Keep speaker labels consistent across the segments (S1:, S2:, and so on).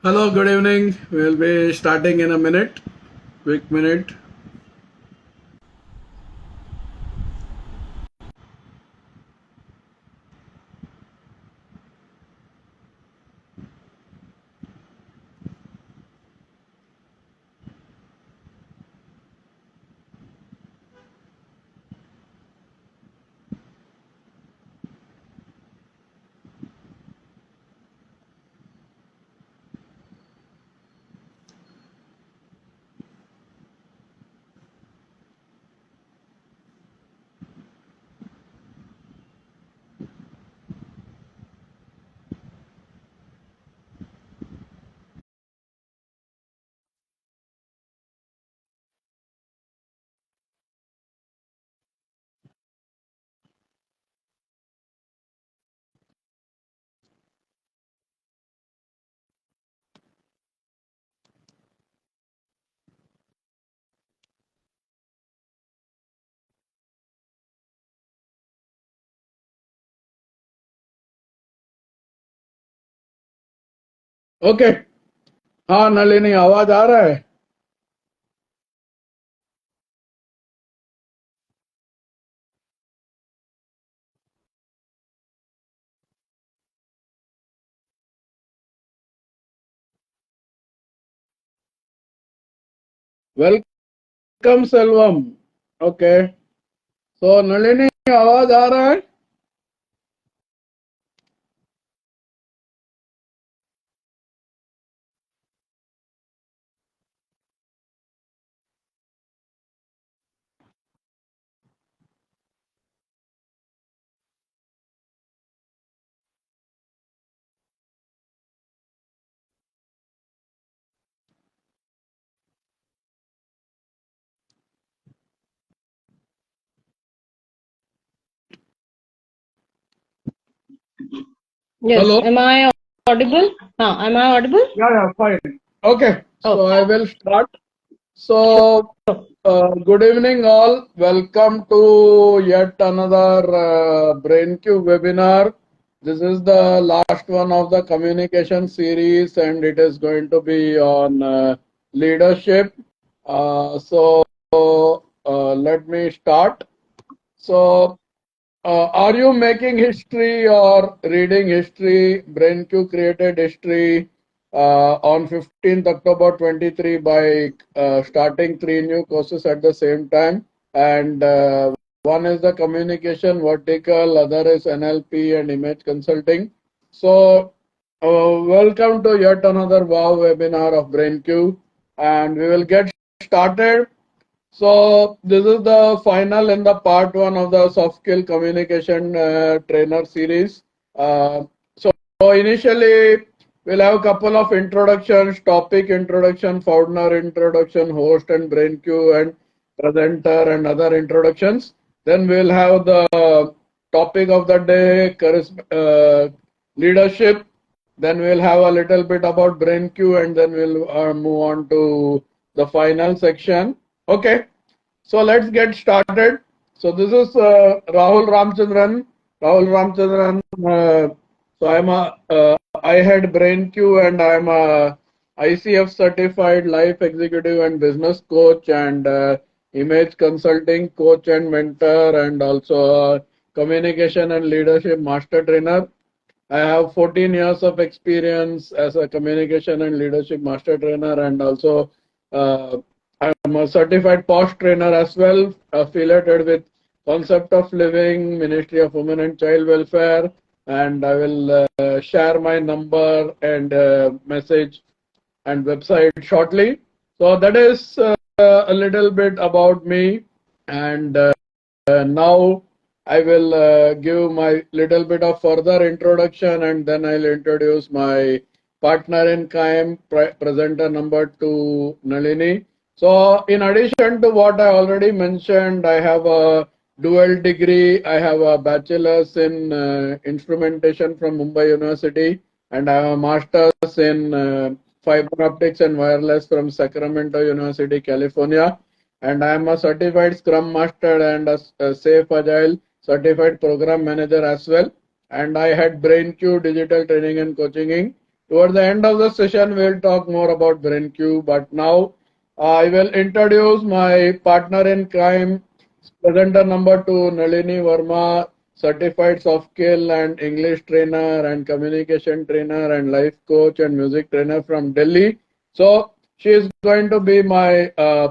S1: Hello, good evening. We'll be starting in a minute. Quick minute. Okay. हाँ नलिनी, आवाज आ रहा है? वेलकम सेल्वम. ओके. सो नलिनी, आवाज आ रहा है?
S2: Yes.
S1: Hello.
S2: Am I audible? Am I audible?
S1: Yeah, fine. Okay. So
S2: Oh,
S1: I will start. So, good evening all. Welcome to yet another BrainQ webinar. This is the last one of the communication series and it is going to be on leadership. Let me start. So, are you making history or reading history? BrainQ created history on 15th October 23 by starting 3 new courses at the same time. And one is the communication vertical, other is NLP and image consulting. So, welcome to yet another WOW webinar of BrainQ. And we will get started. So this is the final in the part one of the soft skill communication trainer series. So initially we'll have a couple of introductions, topic introduction, founder introduction, host and BrainQ and presenter and other introductions. Then we'll have the topic of the day, leadership. Then we'll have a little bit about BrainQ and then we'll move on to the final section. Okay, so let's get started. So this is Rahul Ramchandran. Rahul Ramchandran. So I had BrainQ and I'm a ICF certified life executive and business coach and image consulting coach and mentor and also communication and leadership master trainer. I have 14 years of experience as a communication and leadership master trainer and also uh, I'm a certified POSH trainer as well, affiliated with Concept of Living, Ministry of Women and Child Welfare, and I will share my number and message and website shortly. So that is a little bit about me, and now I will give my little bit of further introduction and then I'll introduce my partner in crime, presenter number 2, Nalini. So in addition to what I already mentioned, I have a dual degree. I have a bachelor's in instrumentation from Mumbai University and I have a master's in fiber optics and wireless from Sacramento University, California. And I am a certified Scrum Master and a Safe Agile certified program manager as well. And I had BrainQ digital training and coaching. Towards the end of the session, we'll talk more about BrainQ. But now I will introduce my partner in crime, presenter number two, Nalini Verma, certified soft skill and English trainer and communication trainer and life coach and music trainer from Delhi. So she is going to be my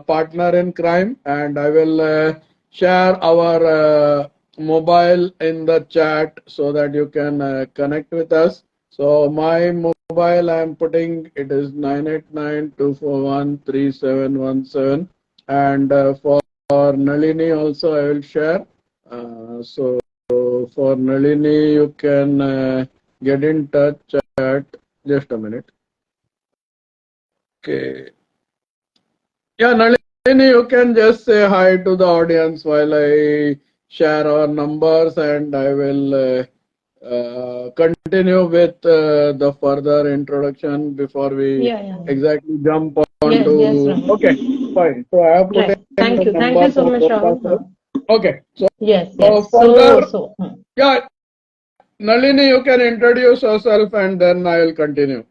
S1: partner in crime, and I will share our mobile in the chat so that you can connect with us. So my mobile I am putting, it is 989241317, and for Nalini also I will share. So for Nalini you can get in touch at, just a minute. Okay. Yeah, Nalini, you can just say hi to the audience while I share our numbers, and I will continue with the further introduction before we
S2: Yeah.
S1: exactly jump
S2: Yes,
S1: onto.
S2: Rahul.
S1: Okay, fine. So I have put
S2: Right.
S1: in
S2: Thank
S1: the
S2: you. Thank you
S1: numbers
S2: so
S1: of
S2: much,
S1: both
S2: Rahul.
S1: of us. Okay, so
S2: Yes.
S1: further,
S2: So,
S1: yeah, Nalini, you can introduce yourself and then I will continue.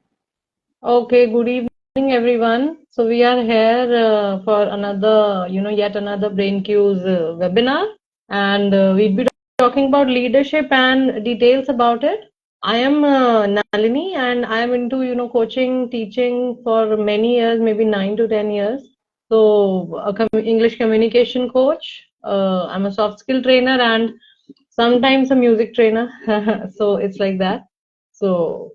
S2: okay. Good evening, everyone. So we are here for another, yet another BrainQ's webinar, and we'll be talking about leadership and details about it. I am Nalini, and I am into, coaching, teaching for many years, maybe 9 to 10 years. So, English communication coach. I'm a soft skill trainer and sometimes a music trainer. So it's like that. So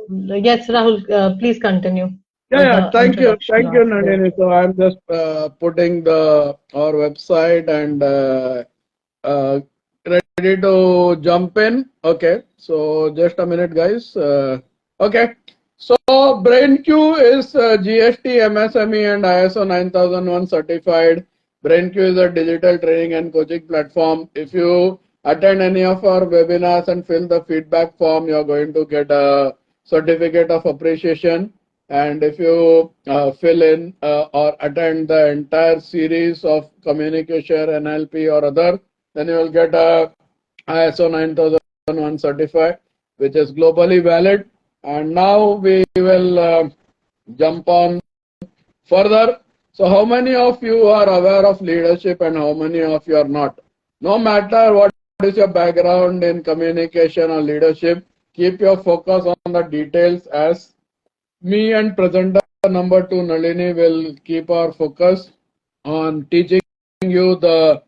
S2: yes, Rahul, please continue with
S1: Yeah,
S2: the introduction
S1: thank you,
S2: of the.
S1: Nandini. So I'm just putting the our website and uh, ready to jump in. Okay, so just a minute, guys. Okay, so BrainQ is GST, MSME, and ISO 9001 certified. BrainQ is a digital training and coaching platform. If you attend any of our webinars and fill the feedback form, you're going to get a certificate of appreciation. And if you fill in or attend the entire series of communication, NLP or other, then you will get a ISO 9001 certified, which is globally valid. And now we will jump on further. So how many of you are aware of leadership and how many of you are not? No matter what is your background in communication or leadership, keep your focus on the details, as me and presenter number two, Nalini, will keep our focus on teaching you the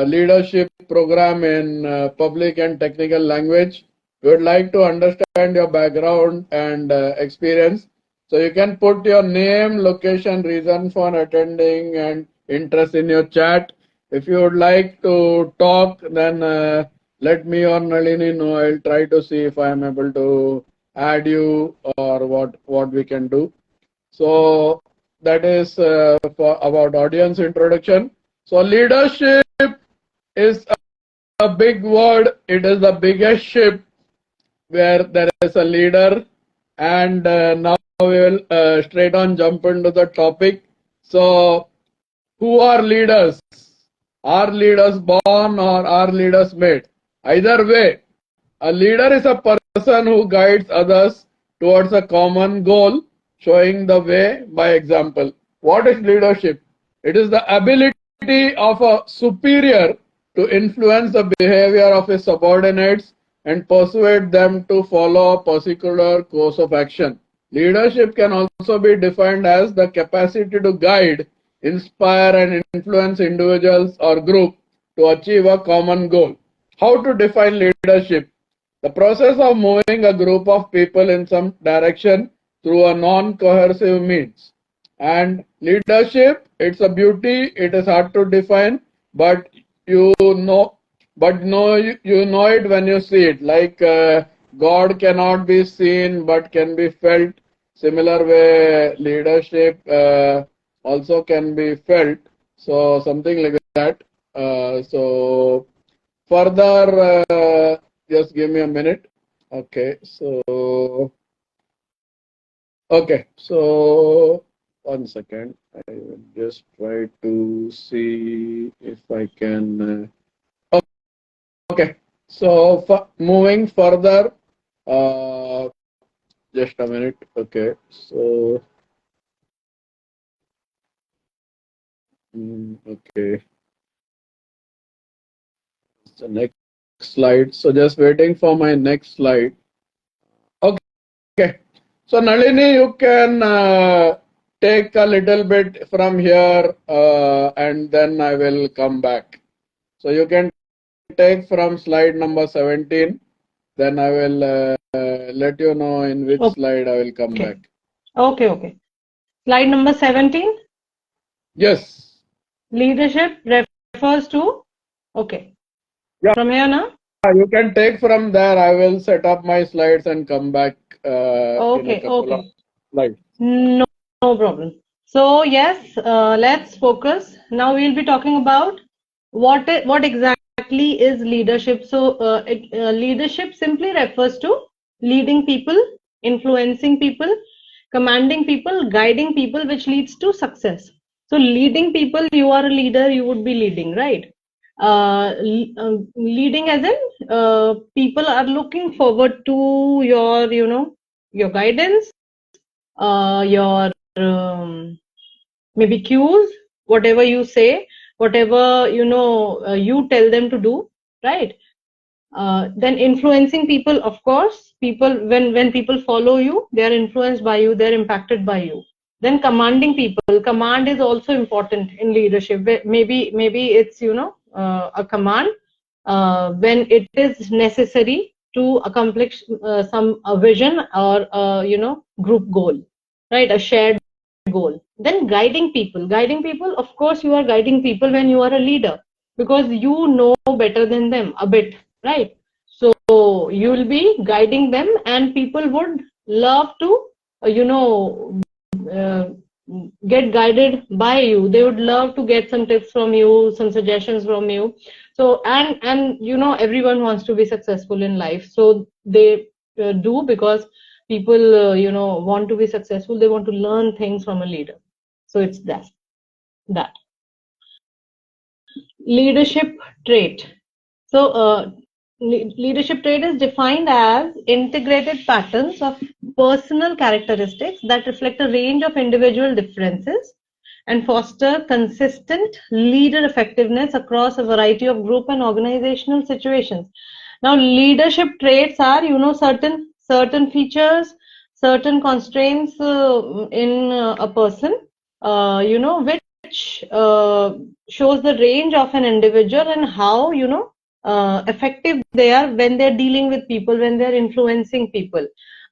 S1: leadership program in public and technical language. We would like to understand your background and experience. So you can put your name, location, reason for attending, and interest in your chat. If you would like to talk, then let me or Nalini know. I'll try to see if I am able to add you or what we can do. So that is for about audience introduction. So leadership is a big word. It is the biggest ship where there is a leader, and now we will straight on jump into the topic. So who are leaders? Are leaders born or are leaders made? Either way, a leader is a person who guides others towards a common goal, showing the way by example. What is leadership? It is the ability of a superior to influence the behavior of his subordinates and persuade them to follow a particular course of action. Leadership can also be defined as the capacity to guide, inspire, and influence individuals or groups to achieve a common goal. How to define leadership? The process of moving a group of people in some direction through a non-coercive means. And leadership, it's a beauty, it is hard to define, but you know, you know it when you see it. Like God cannot be seen but can be felt. Similar way, leadership also can be felt. So something like that. So further, just give me a minute. Okay, so one second. I will just try to see if I can. Okay, so moving further, uh, Just a minute. Okay. So, okay. The next slide. So just waiting for my next slide. Okay. So Nalini, you can take a little bit from here and then I will come back. So you can take from slide number 17. Then I will let you know in which slide I will come back.
S2: Okay. Slide number 17.
S1: Yes.
S2: Leadership refers to. Okay.
S1: Yeah.
S2: From here now.
S1: You can take from there. I will set up my slides and come back in a couple of slides.
S2: No problem. So yes, let's focus. Now we'll be talking about what exactly is leadership. So leadership simply refers to leading people, influencing people, commanding people, guiding people, which leads to success. So leading people, you are a leader, you would be leading, right? Leading as in people are looking forward to your, your guidance, your maybe cues, whatever you say, whatever you tell them to do, right? Then influencing people, of course, people when people follow you, they are influenced by you, they're impacted by you. Then commanding people, command is also important in leadership. Maybe it's a command when it is necessary to accomplish some a vision or group goal, right? A shared goal. Then guiding people, of course you are guiding people when you are a leader, because you know better than them a bit, right? So you will be guiding them, and people would love to uh, get guided by you. They would love to get some tips from you, some suggestions from you. So and everyone wants to be successful in life, so they do, because people want to be successful, they want to learn things from a leader. So it's that leadership trait. So leadership trait is defined as integrated patterns of personal characteristics that reflect a range of individual differences and foster consistent leader effectiveness across a variety of group and organizational situations. Now leadership traits are certain features, certain constraints in a person, which shows the range of an individual and how effective they are when they're dealing with people, when they're influencing people,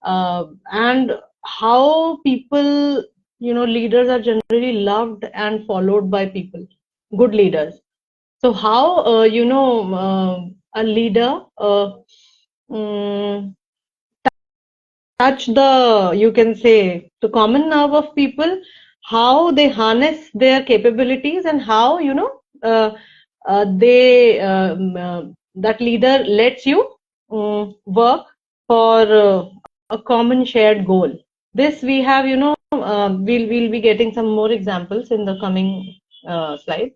S2: and how people, leaders are generally loved and followed by people, good leaders. So how a leader um, touch the, you can say, the common nerve of people, how they harness their capabilities, and how they that leader lets you work for a common shared goal. This we have, we'll be getting some more examples in the coming slide.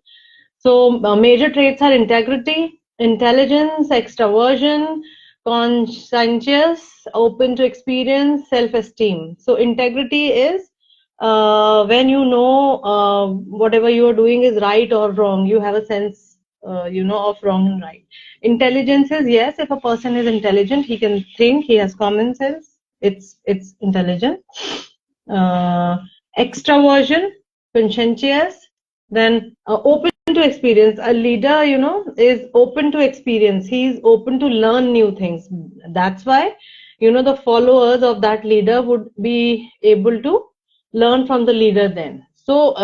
S2: So major traits are integrity, intelligence, extraversion, conscientious, open to experience, self-esteem. So integrity is when you know whatever you are doing is right or wrong. You have a sense, of wrong and right. Intelligence is, yes, if a person is intelligent, he can think, he has common sense. It's intelligent. Extraversion, conscientious, then open to experience. A leader, is open to experience. He's open to learn new things. That's why, the followers of that leader would be able to learn from the leader then. So,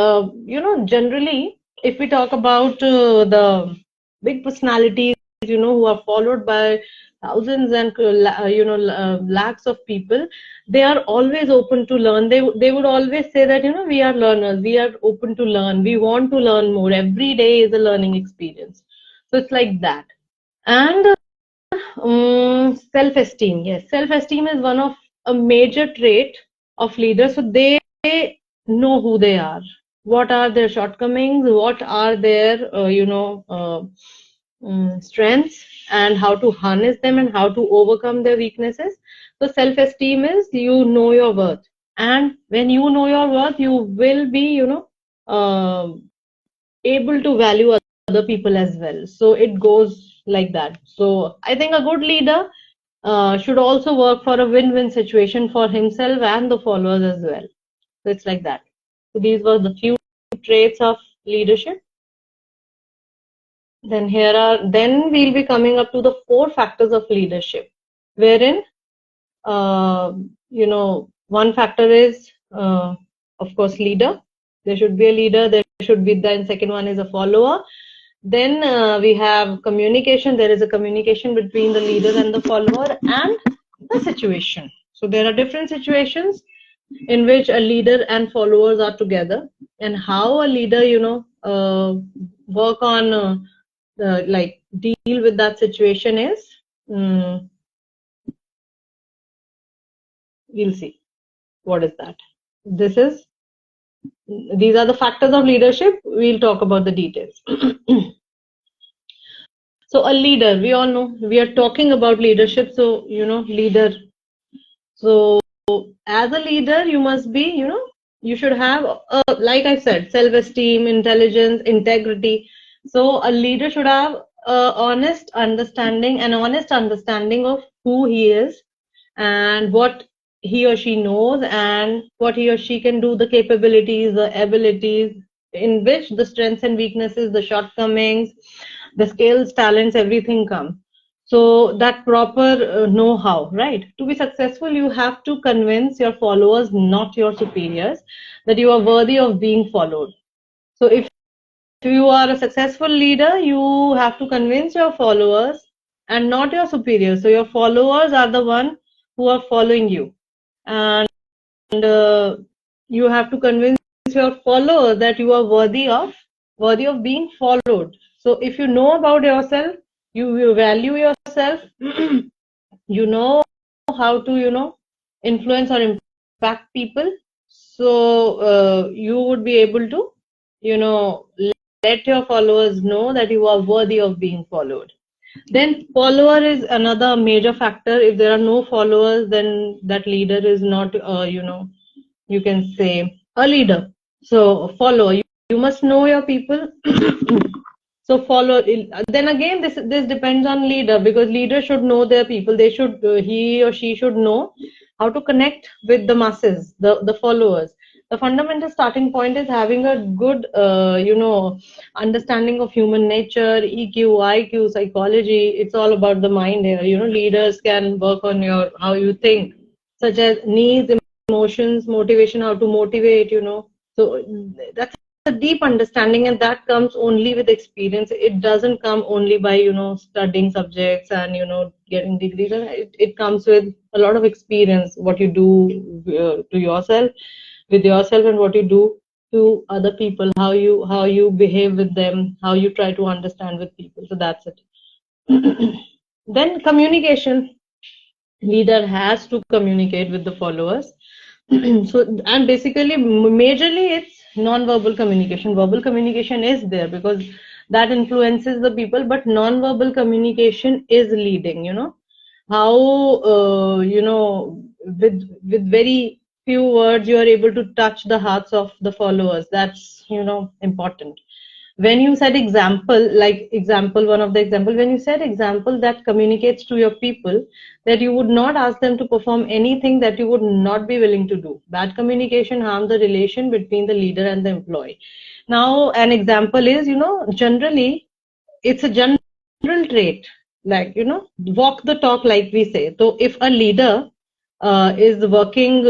S2: generally, if we talk about the big personalities, who are followed by thousands and lakhs of people, they are always open to learn. They would always say that we are learners, we are open to learn, we want to learn more. Every day is a learning experience. So it's like that. And self-esteem, yes, self-esteem is one of a major trait of leaders. So they know who they are, what are their shortcomings, what are their strengths and how to harness them and how to overcome their weaknesses. So self-esteem is you know your worth, and when you know your worth, you will be, able to value other people as well. So it goes like that. So I think a good leader should also work for a win-win situation for himself and the followers as well. So it's like that. So these were the few traits of leadership. Then we'll be coming up to the 4 factors of leadership, wherein one factor is of course leader. There should be a leader. There should be, then second one is a follower. Then we have communication. There is a communication between the leader and the follower, and the situation. So there are different situations in which a leader and followers are together, and how a leader work on like deal with that situation is we'll see what is that. These are the factors of leadership. We'll talk about the details. So a leader, we all know, we are talking about leadership. So leader. So as a leader, you must be, you should have, like I said, self-esteem, intelligence, integrity. So a leader should have an honest understanding of who he is and what he or she knows and what he or she can do, the capabilities, the abilities, in which the strengths and weaknesses, the shortcomings, the skills, talents, everything come. So that proper know-how, right? To be successful, you have to convince your followers, not your superiors, that you are worthy of being followed. So if you are a successful leader, you have to convince your followers and not your superiors. So your followers are the one who are following you, and you have to convince your followers that you are worthy of being followed. So if you know about yourself, you value yourself, you know how to influence or impact people. So you would be able to let your followers know that you are worthy of being followed. Then follower is another major factor. If there are no followers, then that leader is not you can say a leader. So follower, you must know your people. So follow. Then again, this depends on leader, because leader should know their people. They should he or she should know how to connect with the masses, the followers. The fundamental starting point is having a good understanding of human nature, EQ, IQ, psychology. It's all about the mind here. Leaders can work on how you think, such as needs, emotions, motivation, how to motivate. So that's a deep understanding, and that comes only with experience. It doesn't come only by studying subjects and getting degrees. It comes with a lot of experience, what you do to yourself, with yourself, and what you do to other people, how you behave with them, how you try to understand with people. So that's it. Then communication. Leader has to communicate with the followers. So, and basically majorly it's non-verbal communication. Verbal communication is there because that influences the people, but non-verbal communication is leading. How with very few words you are able to touch the hearts of the followers. That's important. When you said example, one of the example, when you said example, that communicates to your people that you would not ask them to perform anything that you would not be willing to do. Bad communication harms the relation between the leader and the employee. Now, an example is, generally, it's a general trait, like, walk the talk, like we say. So if a leader is working,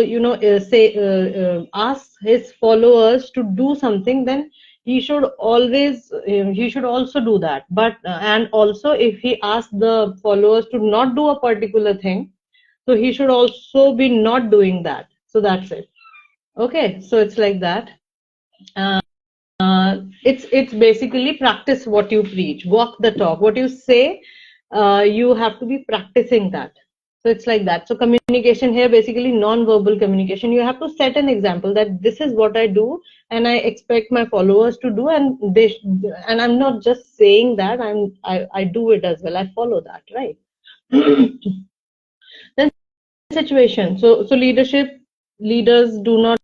S2: asks his followers to do something, then he should also do that. But and also, if he asks the followers to not do a particular thing, so he should also be not doing that. So that's it. Okay, so it's like that. It's basically practice what you preach, walk the talk. What you say, you have to be practicing that. So it's like that. So communication here, basically non-verbal communication. You have to set an example that this is what I do and I expect my followers to do, and and I'm not just saying that, I do it as well. I follow that, right? Then situation. So leaders do not,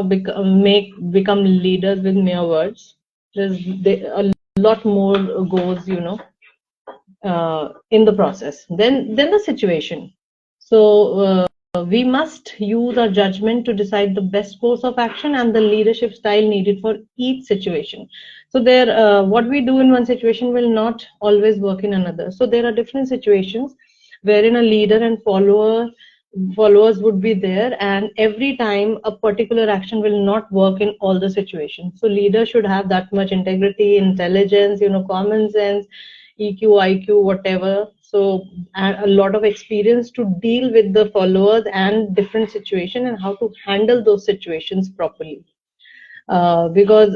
S2: become leaders with mere words. A lot more goes, in the process. Then the situation. So we must use our judgment to decide the best course of action and the leadership style needed for each situation. So what we do in one situation will not always work in another. So there are different situations wherein a leader and followers would be there, and every time a particular action will not work in all the situations. So leaders should have that much integrity, intelligence, common sense, EQ, IQ, whatever. So a lot of experience to deal with the followers and different situations and how to handle those situations properly. Because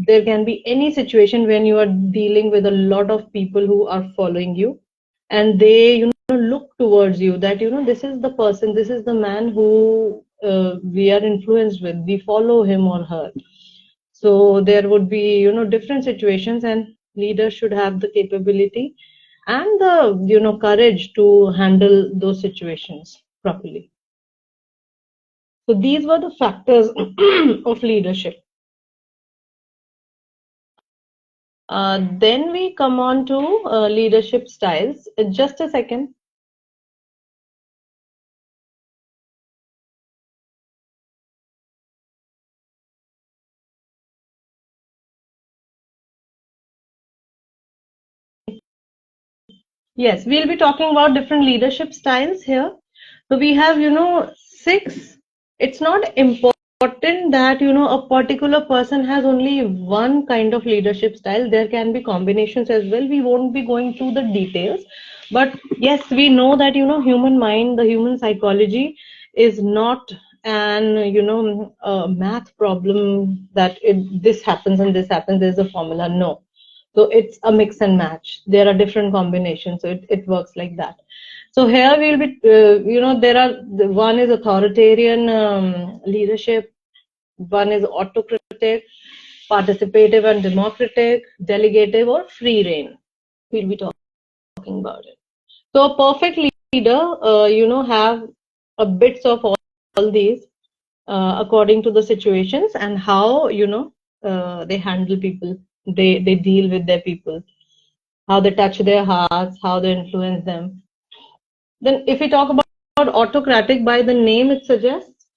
S2: there can be any situation when you are dealing with a lot of people who are following you, and they look towards you that this is the person, this is the man who we are influenced with, we follow him or her. So there would be different situations, and leaders should have the capability and the courage to handle those situations properly. So these were the factors of leadership. Then we come on to leadership styles. Just a second. Yes, we'll be talking about different leadership styles here. So we have, 6. It's not important that, a particular person has only one kind of leadership style. There can be combinations as well. We won't be going through the details. But yes, we know that, human mind, the human psychology is not an, a math problem that this happens and this happens, there's a formula. No. So it's a mix and match. There are different combinations. So it works like that. So here we'll be, one is authoritarian leadership, one is autocratic, participative and democratic, delegative or free reign. We'll be talking about it. So a perfect leader, have a bits of all these according to the situations and how, they handle people, they deal with their people, how they touch their hearts, how they influence them. Then if we talk about autocratic, by the name it suggests,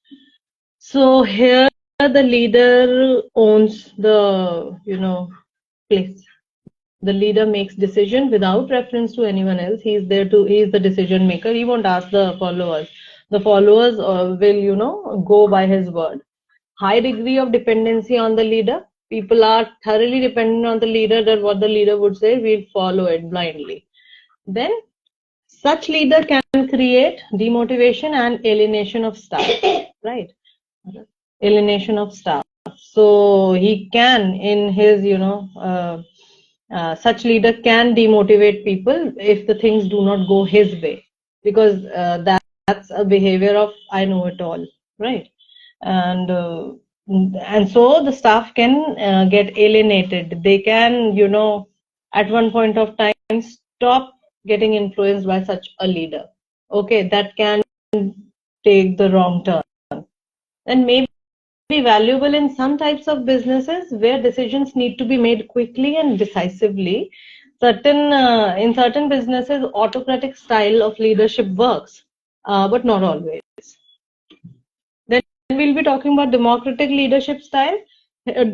S2: so here the leader owns the, place. The leader makes decision without reference to anyone else. He is the decision maker. He won't ask the followers. The followers will, go by his word. High degree of dependency on the leader. People are thoroughly dependent on the leader, that what the leader would say, we'll follow it blindly. Then such leader can create demotivation and alienation of staff, right? Alienation of staff. So he can, in his, such leader can demotivate people if the things do not go his way, because that's a behavior of I know it all, right? And so the staff can get alienated. They can, at one point of time stop getting influenced by such a leader. Okay, that can take the wrong turn. And maybe be valuable in some types of businesses where decisions need to be made quickly and decisively. In certain businesses, autocratic style of leadership works, but not always. Then we'll be talking about democratic leadership style.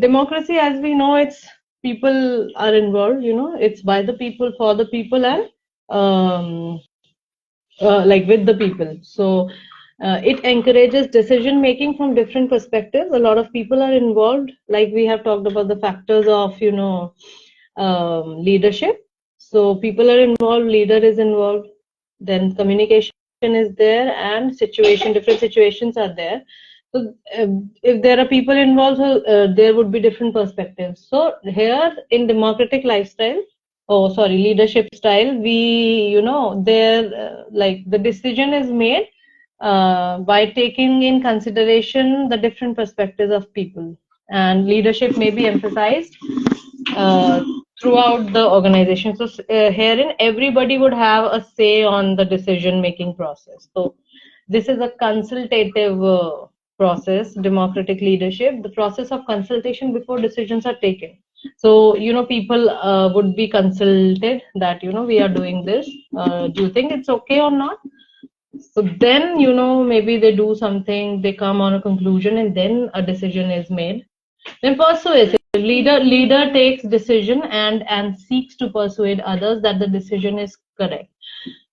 S2: Democracy, as we know, it's people are involved. It's by the people, for the people, and like with the people. So it encourages decision making from different perspectives. A lot of people are involved, like we have talked about the factors of leadership. So people are involved, leader is involved, then communication is there, and different situations are there. So if there are people involved, there would be different perspectives. So here in democratic lifestyle, oh sorry, leadership style, we, you know, there like the decision is made by taking in consideration the different perspectives of people, and leadership may be emphasized uh, throughout the organization. So herein everybody would have a say on the decision making process. So this is a consultative process, democratic leadership, the process of consultation before decisions are taken. So, you know, people would be consulted that, you know, we are doing this. Do you think it's okay or not? So then, you know, maybe they do something, they come on a conclusion, and then a decision is made. Then persuasive leader takes decision and seeks to persuade others that the decision is correct.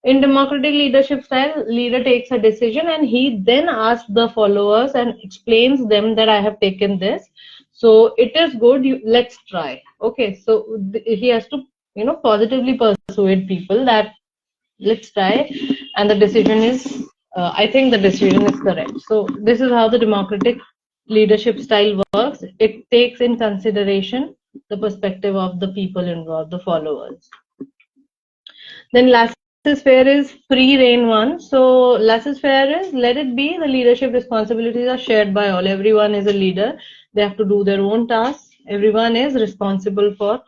S2: In democratic leadership style, leader takes a decision and he then asks the followers and explains them that I have taken this, so it is good, let's try. Okay, so he has to, you know, positively persuade people that let's try, and the decision is I think the decision is correct. So this is how the democratic leadership style works. It takes in consideration the perspective of the people involved, the followers. Then laissez-faire is free rein one. So laissez-faire is let it be, the leadership responsibilities are shared by all. Everyone is a leader, they have to do their own tasks, everyone is responsible for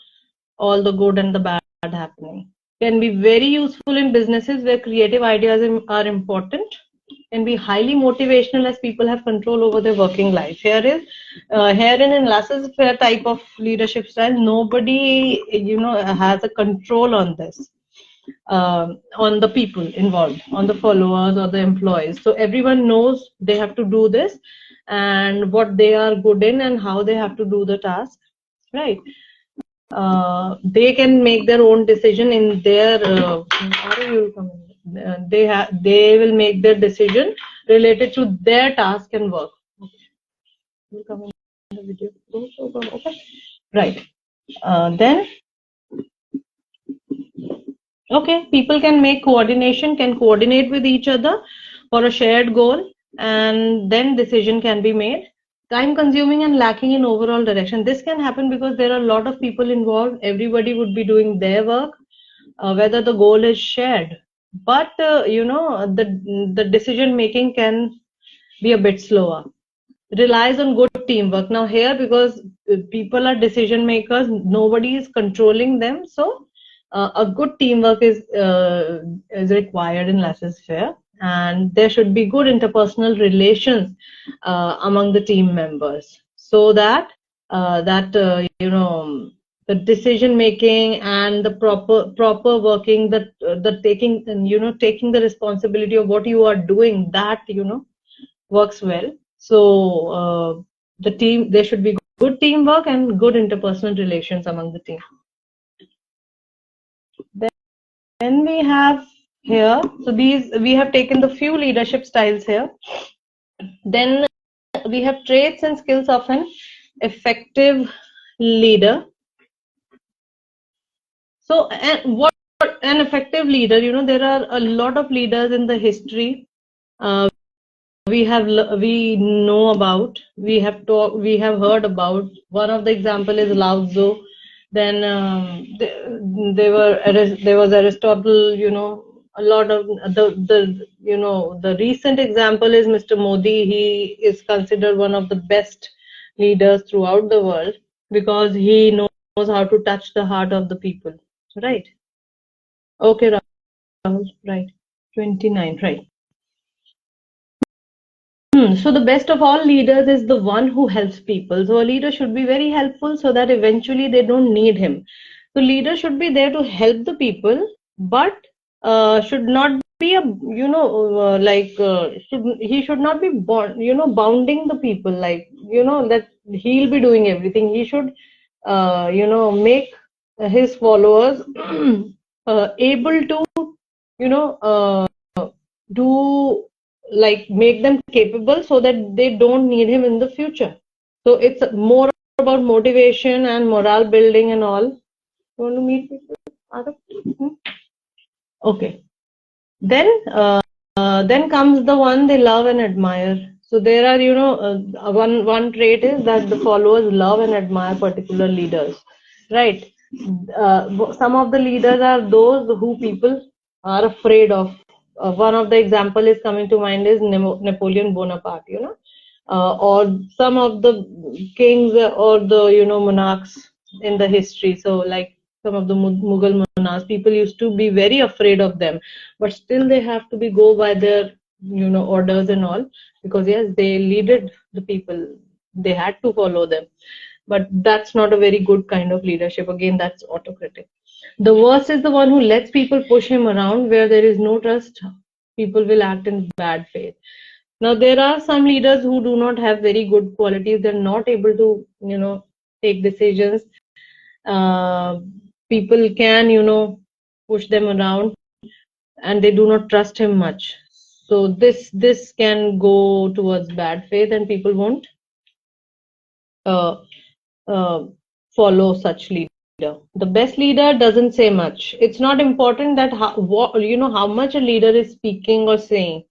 S2: all the good and the bad happening. Can be very useful in businesses where creative ideas are important. Can be highly motivational as people have control over their working life. Herein in laissez-faire type of leadership style, nobody, you know, has a control on this, on the people involved, on the followers or the employees. So everyone knows they have to do this and what they are good in and how they have to do the task, right? They can make their own decision in their they will make their decision related to their task and work. Will come in the video. Okay, right. Then okay, people can make coordination, can coordinate with each other for a shared goal, and then decision can be made. Time consuming and lacking in overall direction. This can happen because there are a lot of people involved. Everybody would be doing their work, whether the goal is shared. But you know, the decision making can be a bit slower. Relies on good teamwork. Now here, because people are decision makers, nobody is controlling them, so a good teamwork is required in laissez-faire, and there should be good interpersonal relations among the team members, so that you know, the decision making and the proper working, that the taking, you know, taking the responsibility of what you are doing, that, you know, works well. So the team, there should be good teamwork and good interpersonal relations among the team. Then we have here, so these, we have taken the few leadership styles here. Then we have traits and skills of an effective leader. So, and what an effective leader, you know, there are a lot of leaders in the history we know about, we have heard about. One of the example is Lao Tzu. Then there was Aristotle, you know. A lot of the you know, the recent example is Mr. Modi. He is considered one of the best leaders throughout the world because he knows how to touch the heart of the people, right? Okay, Rahul, right. 29, right. So the best of all leaders is the one who helps people. So a leader should be very helpful so that eventually they don't need him. So leader should be there to help the people, but should not be a, you know, he should not be bounding the people, like, you know, that he'll be doing everything. He should you know, make his followers able to, you know, do, like, make them capable so that they don't need him in the future. So it's more about motivation and morale building and all. You want to meet people? Okay. Then comes the one they love and admire. So there are, you know, one trait is that the followers love and admire particular leaders, right? Some of the leaders are those who people are afraid of. One of the example is coming to mind is Napoleon Bonaparte, or some of the kings or the monarchs in the history. So like some of the Mughal monarchs, people used to be very afraid of them, but still they have to be go by their orders and all, because yes, they leaded the people, they had to follow them. But that's not a very good kind of leadership. Again, that's autocratic. The worst is the one who lets people push him around. Where there is no trust, people will act in bad faith. Now there are some leaders who do not have very good qualities. They're not able to take decisions. People can push them around, and they do not trust him much. So this can go towards bad faith, and people won't uh, uh, follow such leader. The best leader doesn't say much. It's not important that how much a leader is speaking or saying,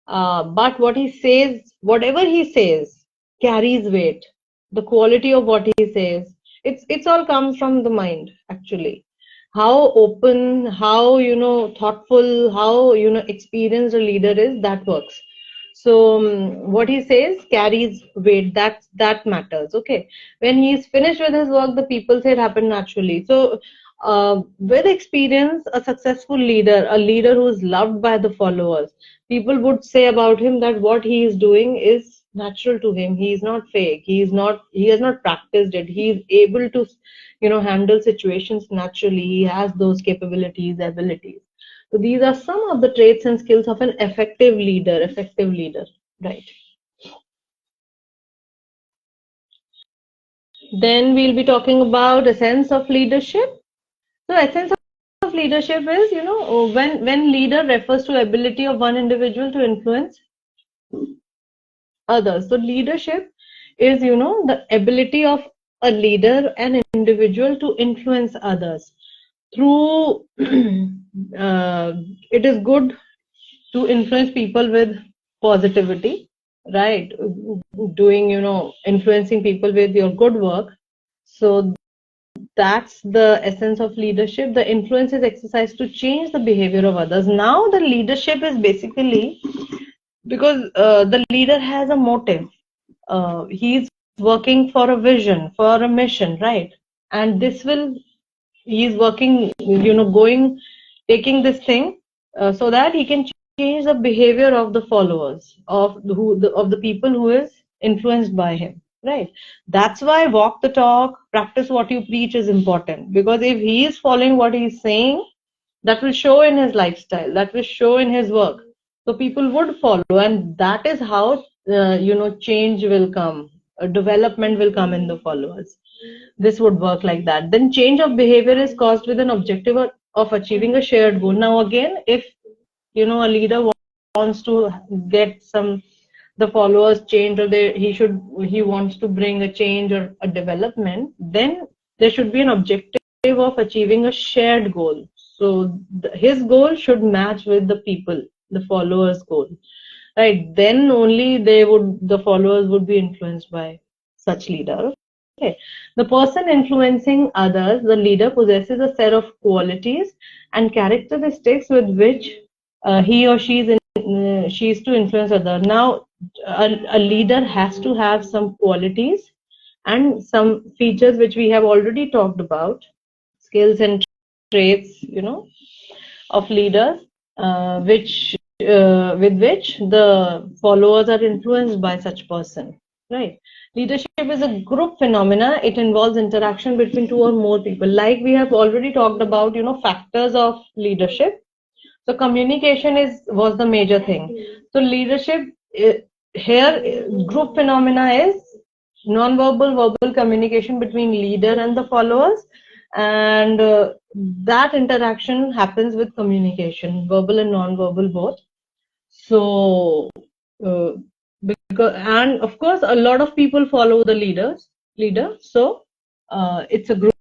S2: but what he says, whatever he says, carries weight. The quality of what he says, it's all comes from the mind actually. How open, how thoughtful, how experienced a leader is, that works. So what he says carries weight. That matters. Okay, when he's finished with his work, the people say it happened naturally. So with experience, a successful leader, a leader who is loved by the followers, people would say about him that what he is doing is natural to him. He is not fake. He has not practiced it. He is able to handle situations naturally. He has those capabilities, abilities. So these are some of the traits and skills of an effective leader. Right. Then we'll be talking about essence of leadership. So essence of leadership is, when leader refers to ability of one individual to influence others. So leadership is, the ability of a leader, an individual, to influence others through it is good to influence people with positivity, right? Doing, influencing people with your good work. So that's the essence of leadership. The influence is exercised to change the behavior of others. Now the leadership is basically because the leader has a motive. He's working for a vision, for a mission, right? And he's working, taking this thing so that he can change the behavior of the followers, of the people who is influenced by him, right? That's why walk the talk, practice what you preach is important, because if he is following what he's saying, that will show in his lifestyle, that will show in his work. So people would follow, and that is how change will come, development will come in the followers. This would work like that. Then change of behavior is caused with an objective of achieving a shared goal. Now again, if a leader wants to get the followers change, or he wants to bring a change or a development, then there should be an objective of achieving a shared goal. So his goal should match with the followers goal, right? Then only the followers would be influenced by such leader. Okay. The person influencing others, the leader, possesses a set of qualities and characteristics with which he or she is to influence others. Now, a leader has to have some qualities and some features which we have already talked about, skills and traits, of leaders, with which the followers are influenced by such person, right? Leadership is a group phenomena. It involves interaction between two or more people. Like we have already talked about, factors of leadership. So communication was the major thing. So leadership here, group phenomena is non-verbal, verbal communication between leader and the followers, and that interaction happens with communication, verbal and non-verbal both. So and of course a lot of people follow the leader. So it's a group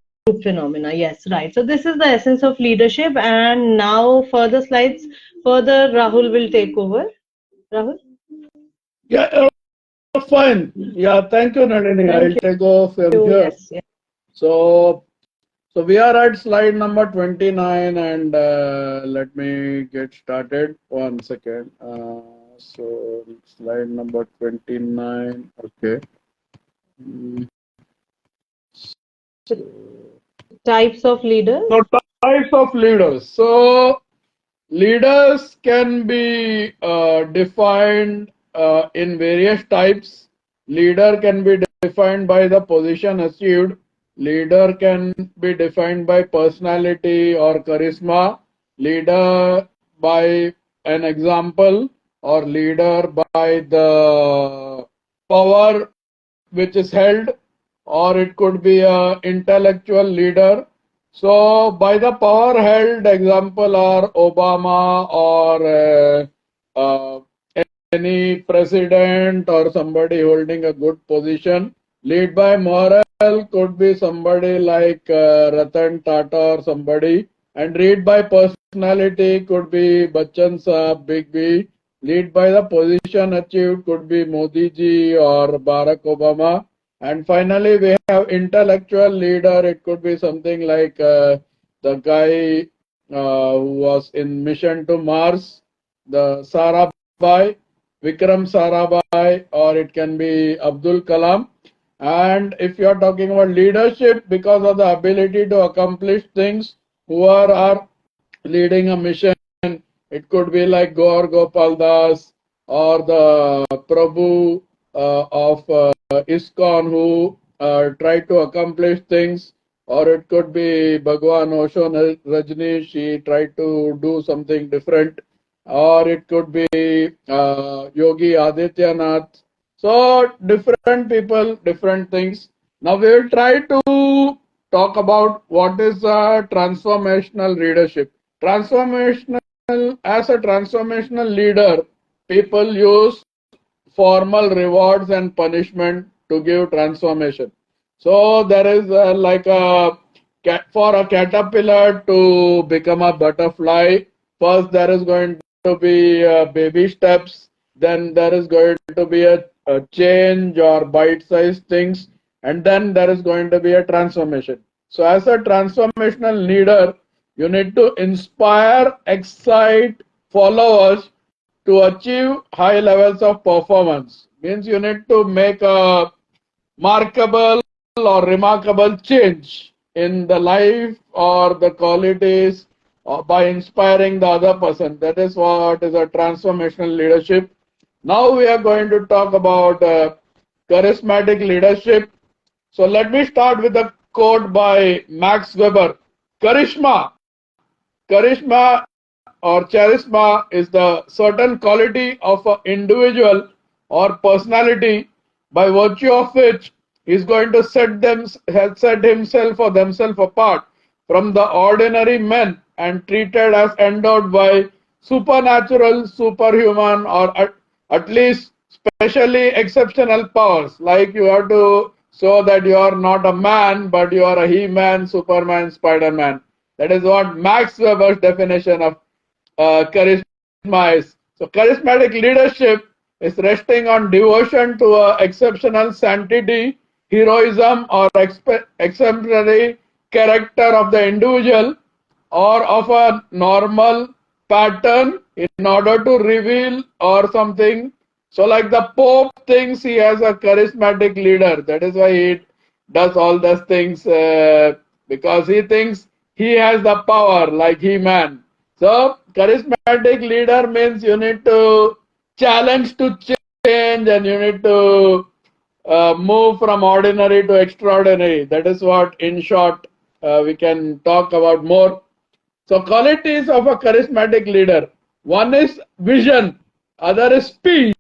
S2: phenomena. Yes, right. So this is the essence of leadership, and now further slides, Rahul will take over. Rahul?
S1: Yeah, fine. Yeah, thank you, Nalini. I'll take off from here.
S2: Yes, yes.
S1: So So we are at slide number 29 and let me get started. One second. So slide number 29. Okay. Mm, So,
S2: Types of leaders.
S1: so types of leaders. So leaders can be defined in various types. Leader can be defined by the position achieved. Leader can be defined by personality or charisma. Leader by an example, or leader by the power which is held, or it could be a intellectual leader. So by the power held, example are Obama or any president or somebody holding a good position. Lead by moral could be somebody like Ratan Tata or somebody. And lead by personality could be Bachchan Saab, Big B. Lead by the position achieved could be Modi ji or Barack Obama. And finally, we have intellectual leader. It could be something like the guy who was in mission to Mars, the Sarabhai, Vikram Sarabhai, or it can be Abdul Kalam. And if you are talking about leadership, because of the ability to accomplish things, who are leading a mission, it could be like Gaur Gopal Das or the Prabhu of ISKCON who try to accomplish things, or it could be Bhagwan Osho Rajneesh, she tried to do something different, or it could be Yogi Adityanath. So different people, different things. Now we will try to talk about what is transformational leadership. Transformational, as a transformational leader, people use formal rewards and punishment to give transformation. So there is like a for a caterpillar to become a butterfly. First, there is going to be baby steps. Then there is going to be a change or bite-sized things, and then there is going to be a transformation. So, as a transformational leader, you need to inspire, excite followers to achieve high levels of performance. Means you need to make a markable or remarkable change in the life or the qualities by inspiring the other person. That is what is a transformational leadership. Now we are going to talk about charismatic leadership. So let me start with a quote by Max Weber. Charisma, charisma or charisma is the certain quality of an individual or personality by virtue of which he is going to set himself or themselves apart from the ordinary men and treated as endowed by supernatural, superhuman, or at least specially exceptional powers. Like you have to show that you are not a man, but you are a He-Man, Superman, Spider-Man. That is what Max Weber's definition of charisma is. So charismatic leadership is resting on devotion to exceptional sanctity, heroism, or exemplary character of the individual or of a normal pattern in order to reveal or something. So like the Pope thinks he has a charismatic leader. That is why he does all those things because he thinks he has the power like He-Man. So charismatic leader means you need to challenge to change and you need to move from ordinary to extraordinary. That is what in short we can talk about more. So qualities of a charismatic leader. One is vision, other is speech,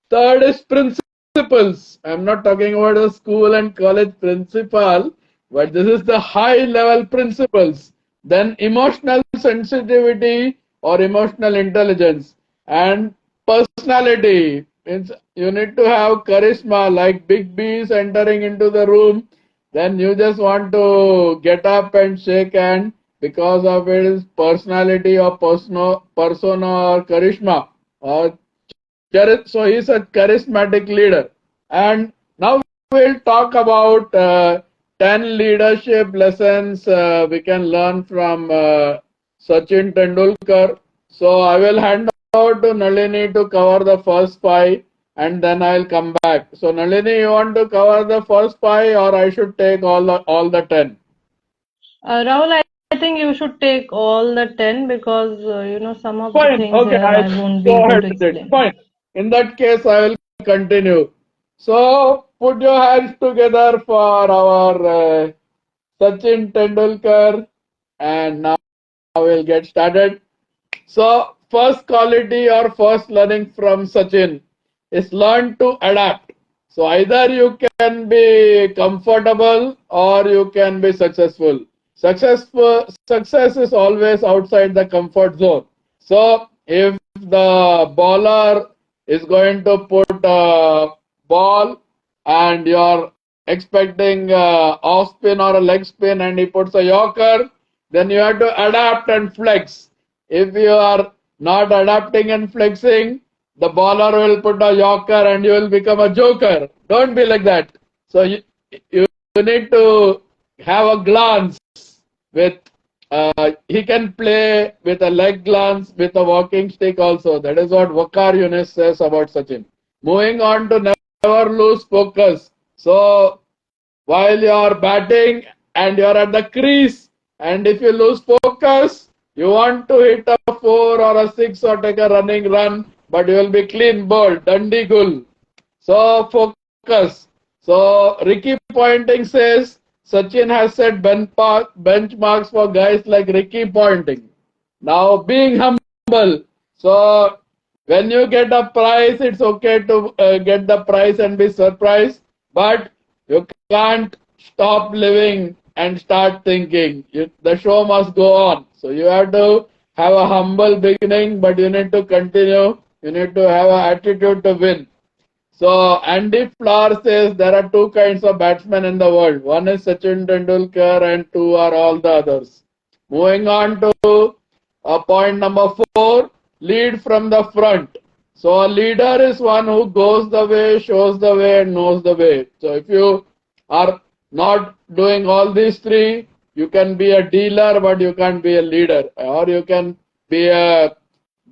S1: third is principles. I'm not talking about the school and college principal, but this is the high level principles. Then emotional sensitivity or emotional intelligence and personality. Means you need to have charisma like big bees entering into the room. Then you just want to get up and shake hand because of his personality or persona or charisma. So he's a charismatic leader. And now we'll talk about 10 leadership lessons we can learn from Sachin Tendulkar. So I will hand over to Nalini to cover the first 5 and then I'll come back. So Nalini, you want to cover the first 5 or I should take all the 10?
S2: Rahul, I think you should take all the 10 because some of the
S1: Fine.
S2: things
S1: Okay,
S2: here
S1: I'll
S2: I won't be
S1: go
S2: able
S1: ahead
S2: to
S1: with it.
S2: explain.
S1: Fine. In that case, I will continue. So put your hands together for our Sachin Tendulkar, and now we'll get started. So first quality or first learning from Sachin is learn to adapt. So either you can be comfortable or you can be successful. Success is always outside the comfort zone. So if the bowler is going to put a ball and you're expecting off spin or a leg spin and he puts a yorker, then you have to adapt and flex. If you are not adapting and flexing, the bowler will put a yorker and you will become a joker. Don't be like that. So you need to have a glance with he can play with a leg glance with a walking stick also. That is what Waqar Younis says about Sachin. Moving on to never lose focus. So while you are batting and you are at the crease, and if you lose focus, you want to hit a 4 or a 6 or take a running run, but you will be clean bowled, Dandigul. So focus. So Ricky Ponting says Sachin has set benchmarks for guys like Ricky Ponting. Now being humble. So when you get a prize, it's okay to get the prize and be surprised, but you can't stop living and start thinking. The show must go on. So you have to have a humble beginning, but you need to continue. You need to have an attitude to win. So Andy Flower says there are 2 kinds of batsmen in the world. One is Sachin Tendulkar and 2 are all the others. Moving on to point number 4, lead from the front. So a leader is one who goes the way, shows the way and knows the way. So if you are not doing all these 3, you can be a dealer but you can't be a leader, or you can be a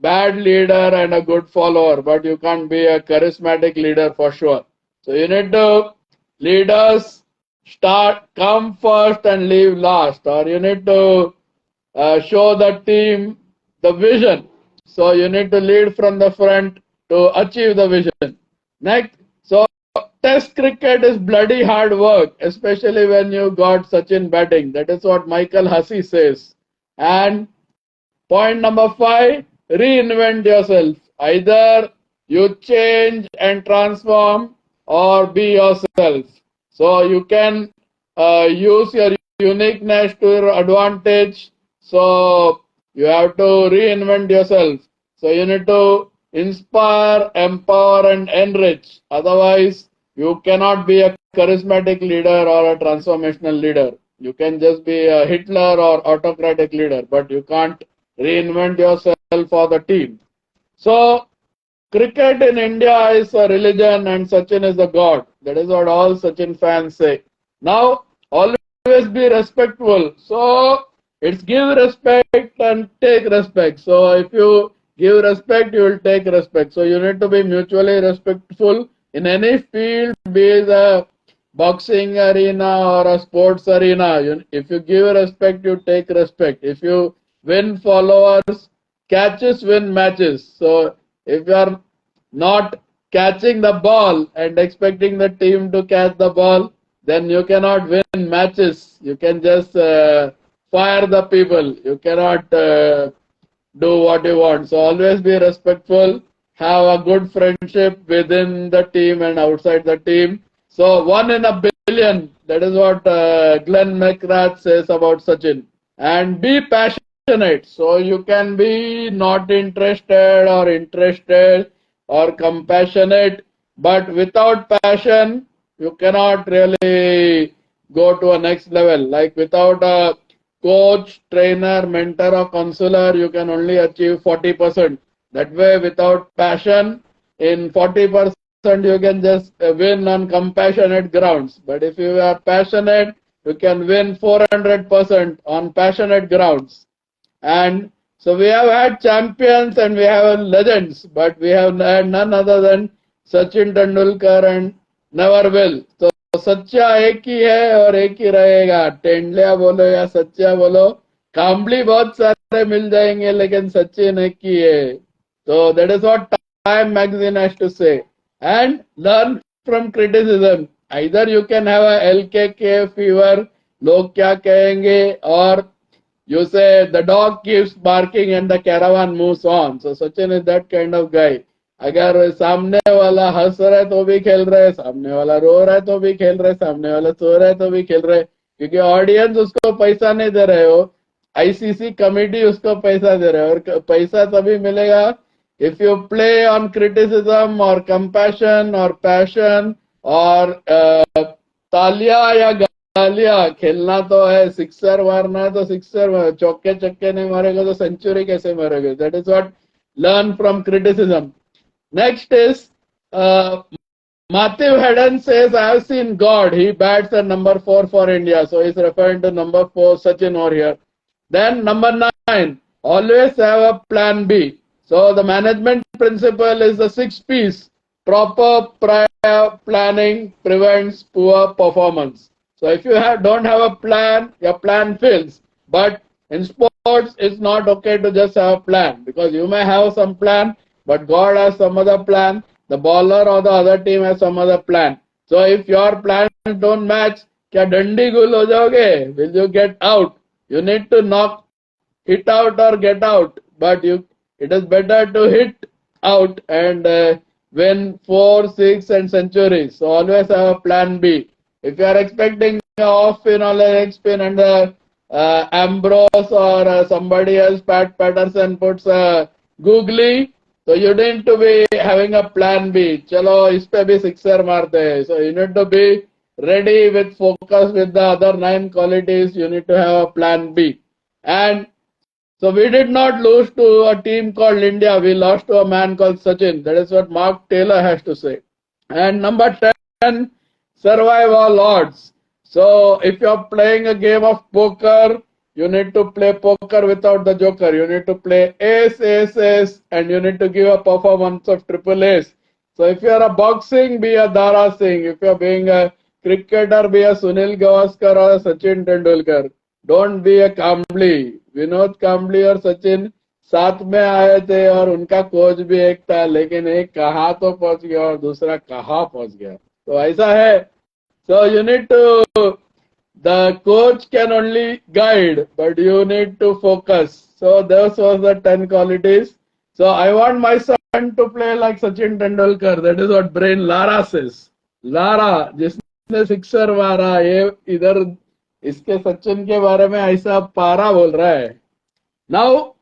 S1: bad leader and a good follower, but you can't be a charismatic leader for sure. So you need to leaders come first and leave last, or you need to show the team the vision. So you need to lead from the front to achieve the vision. Next, so Test cricket is bloody hard work, especially when you got Sachin batting. That is what Michael Hussey says. And point number 5, reinvent yourself. Either you change and transform or be yourself. So you can use your uniqueness to your advantage. So you have to reinvent yourself. So you need to inspire, empower and enrich. Otherwise, you cannot be a charismatic leader or a transformational leader. You can just be a Hitler or autocratic leader, but you can't reinvent yourself for the team. So cricket in India is a religion and Sachin is a god. That is what all Sachin fans say. Now, always be respectful. So it's give respect and take respect. So if you give respect, you will take respect. So you need to be mutually respectful in any field, be it a boxing arena or a sports arena. If you give respect, you take respect. If you win followers, catches win matches. So if you are not catching the ball and expecting the team to catch the ball, then you cannot win matches. You can just fire the people. You cannot do what you want. So always be respectful. Have a good friendship within the team and outside the team. So 1 in a billion. That is what Glenn McGrath says about Sachin. And be passionate. So you can be not interested or compassionate, but without passion, you cannot really go to a next level. Like without a coach, trainer, mentor or counselor, you can only achieve 40%. That way, without passion, in 40%, you can just win on compassionate grounds. But if you are passionate, you can win 400% on passionate grounds. And so we have had champions and we have legends, but we have had none other than Sachin Tendulkar and never will. So सच्चा एक ही है और एक ही रहेगा. टेंडलिया बोलो या सच्चा बोलो, काम्बली बहुत सारे मिल जाएंगे लेकिन सचिन एक ही है. So that is what Time magazine has to say. And learn from criticism. Either you can have a LKK fever, लोग क्या कहेंगे, or you say the dog keeps barking and the caravan moves on. So Sachin is that kind of guy. अगर सामने वाला हंस रहा है तो भी खेल रहे है, सामने वाला रो रहा है तो भी खेल रहे, सामने वाला सो रहा है तो भी खेल रहे, क्योंकि ऑडियंस उसको पैसा नहीं दे रहे हो, आईसीसी कमेटी उसको पैसा दे रहे हो. और पैसा तभी मिलेगा if you play on criticism or compassion or passion or तालिया या गालिया. खेलना तो है, सिक्सर मारना है तो सिक्सर, चौके चक्के नहीं मारेगा तो सेंचुरी कैसे मारेगा. That is what learn from criticism. Next is Matthew Hedden says, I have seen God. He bats at number 4 for India. So he's referring to number 4, Sachin over here. Then number 9, always have a plan B. So the management principle is the 6 P's. Proper prior planning prevents poor performance. So if you don't have a plan, your plan fails. But in sports, it's not okay to just have a plan, because you may have some plan, but God has some other plan. The bowler or the other team has some other plan. So if your plans don't match, क्या डंडी गुल हो जाओगे? Will you get out? You need to hit out or get out. But it is better to hit out and win 4, 6 and centuries. So always have a plan B. If you are expecting off spin or leg spin and Ambrose or somebody else, Pat Patterson puts a googly, so you need to be having a plan B. Chalo, is pe bhi sixer marte hai. So you need to be ready with focus with the other 9 qualities. You need to have a plan B. And so we did not lose to a team called India. We lost to a man called Sachin. That is what Mark Taylor has to say. And number 10, survive all odds. So if you are playing a game of poker, you need to play poker without the joker. You need to play ace, ace, ace, and you need to give a performance of triple ace. So if you are a boxing, be a Dara Singh. If you are being a cricketer, be a Sunil Gavaskar or a Sachin Tendulkar. Don't be a Kambli. Vinod Kambli और सचिन साथ में आए थे और उनका coach भी एक था, लेकिन एक कहाँ तो पहुंच गया और दूसरा कहाँ पहुंच गया. तो ऐसा है. So you need to, the coach can only guide, but you need to focus. So those was the 10 qualities. So I want my son to play like Sachin Tendulkar. That is what Brain Lara says. Lara, जिसने sixer मारा, ये इधर इसके सचिन के बारे में ऐसा पारा बोल रहा है. Now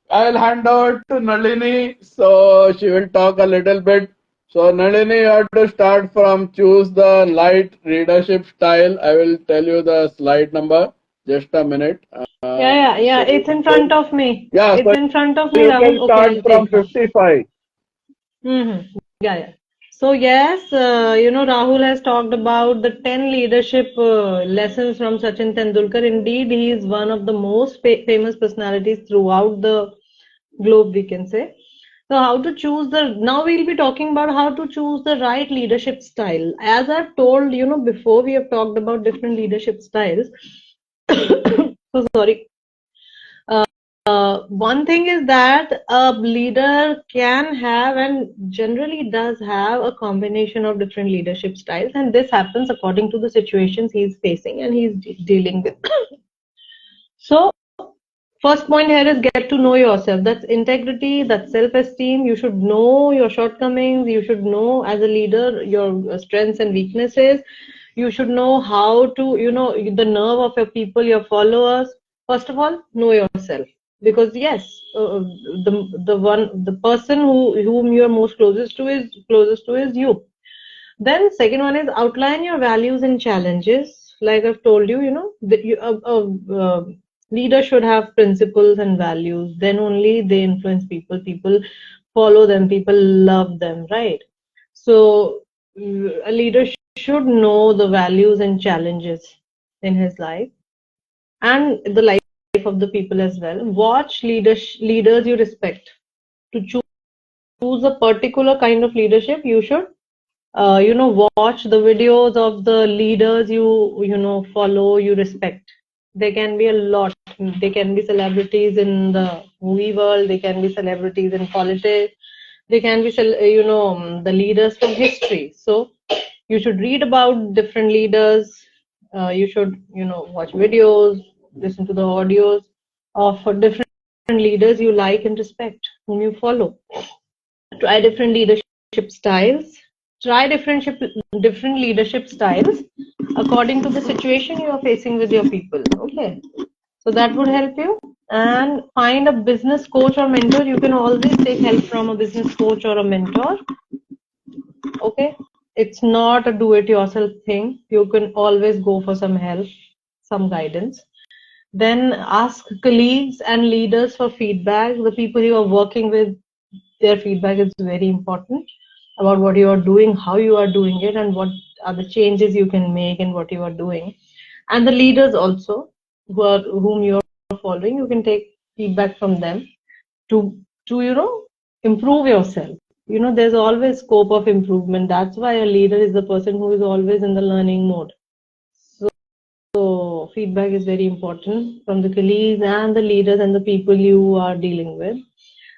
S1: I'll hand over to Nalini, so she will talk a little bit. So Nalini, you have to start from choose the light leadership style. I will tell you the slide number. Just a minute.
S2: Yeah. It's in front of me.
S1: Yeah,
S2: it's
S1: so
S2: in front of me.
S1: You can start
S2: Okay,
S1: from 55.
S2: Yeah. So yes, Rahul has talked about the 10 leadership lessons from Sachin Tendulkar. Indeed, he is one of the most famous personalities throughout the globe, we can say. So how to choose now we'll be talking about how to choose the right leadership style. As I've told, before, we have talked about different leadership styles. So sorry. One thing is that a leader can have and generally does have a combination of different leadership styles, and this happens according to the situations he's facing and he's dealing with. So first point here is get to know yourself. That's integrity, that's self-esteem. You should know your shortcomings. You should know as a leader your strengths and weaknesses. You should know how to, the nerve of your people, your followers. First of all, know yourself. Because yes, the person whom you are most closest to is you. Then second one is outline your values and challenges. Like I've told you, leader should have principles and values. Then only they influence people. People follow them. People love them, right? So a leader should know the values and challenges. in his life and the life of the people as well. Watch leaders you respect. To choose a particular kind of leadership, you should watch the videos of the leaders you follow, you respect. There can be a lot. They can be celebrities in the movie world, they can be celebrities in politics, they can be the leaders from history. So you should read about different leaders. You should watch videos, listen to the audios of different leaders you like and respect, whom you follow. Try different leadership styles. Try different leadership styles according to the situation you are facing with your people. Okay, so that would help you. And find a business coach or mentor. You can always take help from a business coach or a mentor. Okay, it's not a do-it-yourself thing. You can always go for some help, some guidance. Then ask colleagues and leaders for feedback. The people you are working with, their feedback is very important about what you are doing, how you are doing it, and what are the changes you can make in what you are doing. And the leaders also, whom you are following, you can take feedback from them to improve yourself. There's always scope of improvement. That's why a leader is the person who is always in the learning mode. So feedback is very important from the colleagues and the leaders and the people you are dealing with.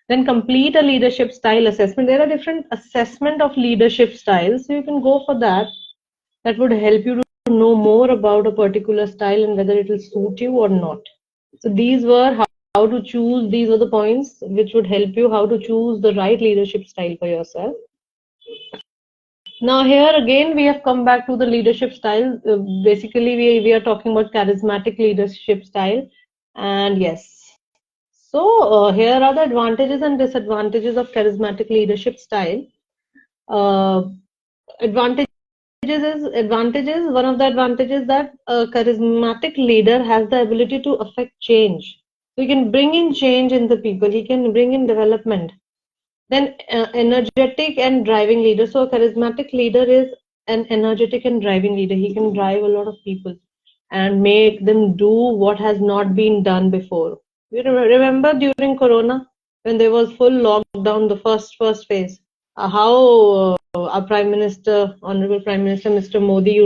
S2: Then complete a leadership style assessment. There are different assessment of leadership styles, so you can go for that. That would help you to know more about a particular style and whether it will suit you or not. So these were how to choose. These were the points which would help you how to choose the right leadership style for yourself. Now here again we have come back to the leadership style. Basically we are talking about charismatic leadership style, and yes. So here are the advantages and disadvantages of charismatic leadership style. Advantages. One of the advantages that a charismatic leader has the ability to affect change. So he can bring in change in the people. He can bring in development. Then energetic and driving leader. So a charismatic leader is an energetic and driving leader. He can drive a lot of people and make them do what has not been done before. You remember during Corona when there was full lockdown, the first phase, how our Prime Minister, Honorable Prime Minister Mr. Modi,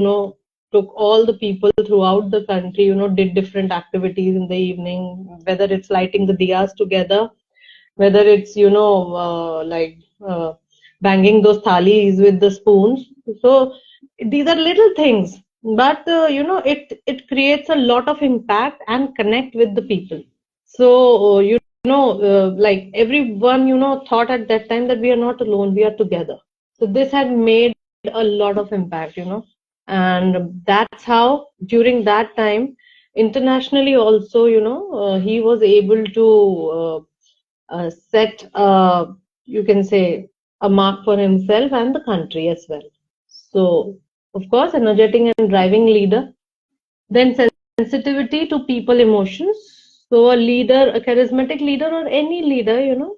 S2: took all the people throughout the country, did different activities in the evening, whether it's lighting the diyas together, whether it's banging those thalis with the spoons. So these are little things, but it creates a lot of impact and connect with the people. So like everyone thought at that time that we are not alone, we are together. So this had made a lot of impact, and that's how during that time internationally also he was able to set you can say a mark for himself and the country as well. So of course energetic and driving leader. Then sensitivity to people emotions. So a leader, a charismatic leader or any leader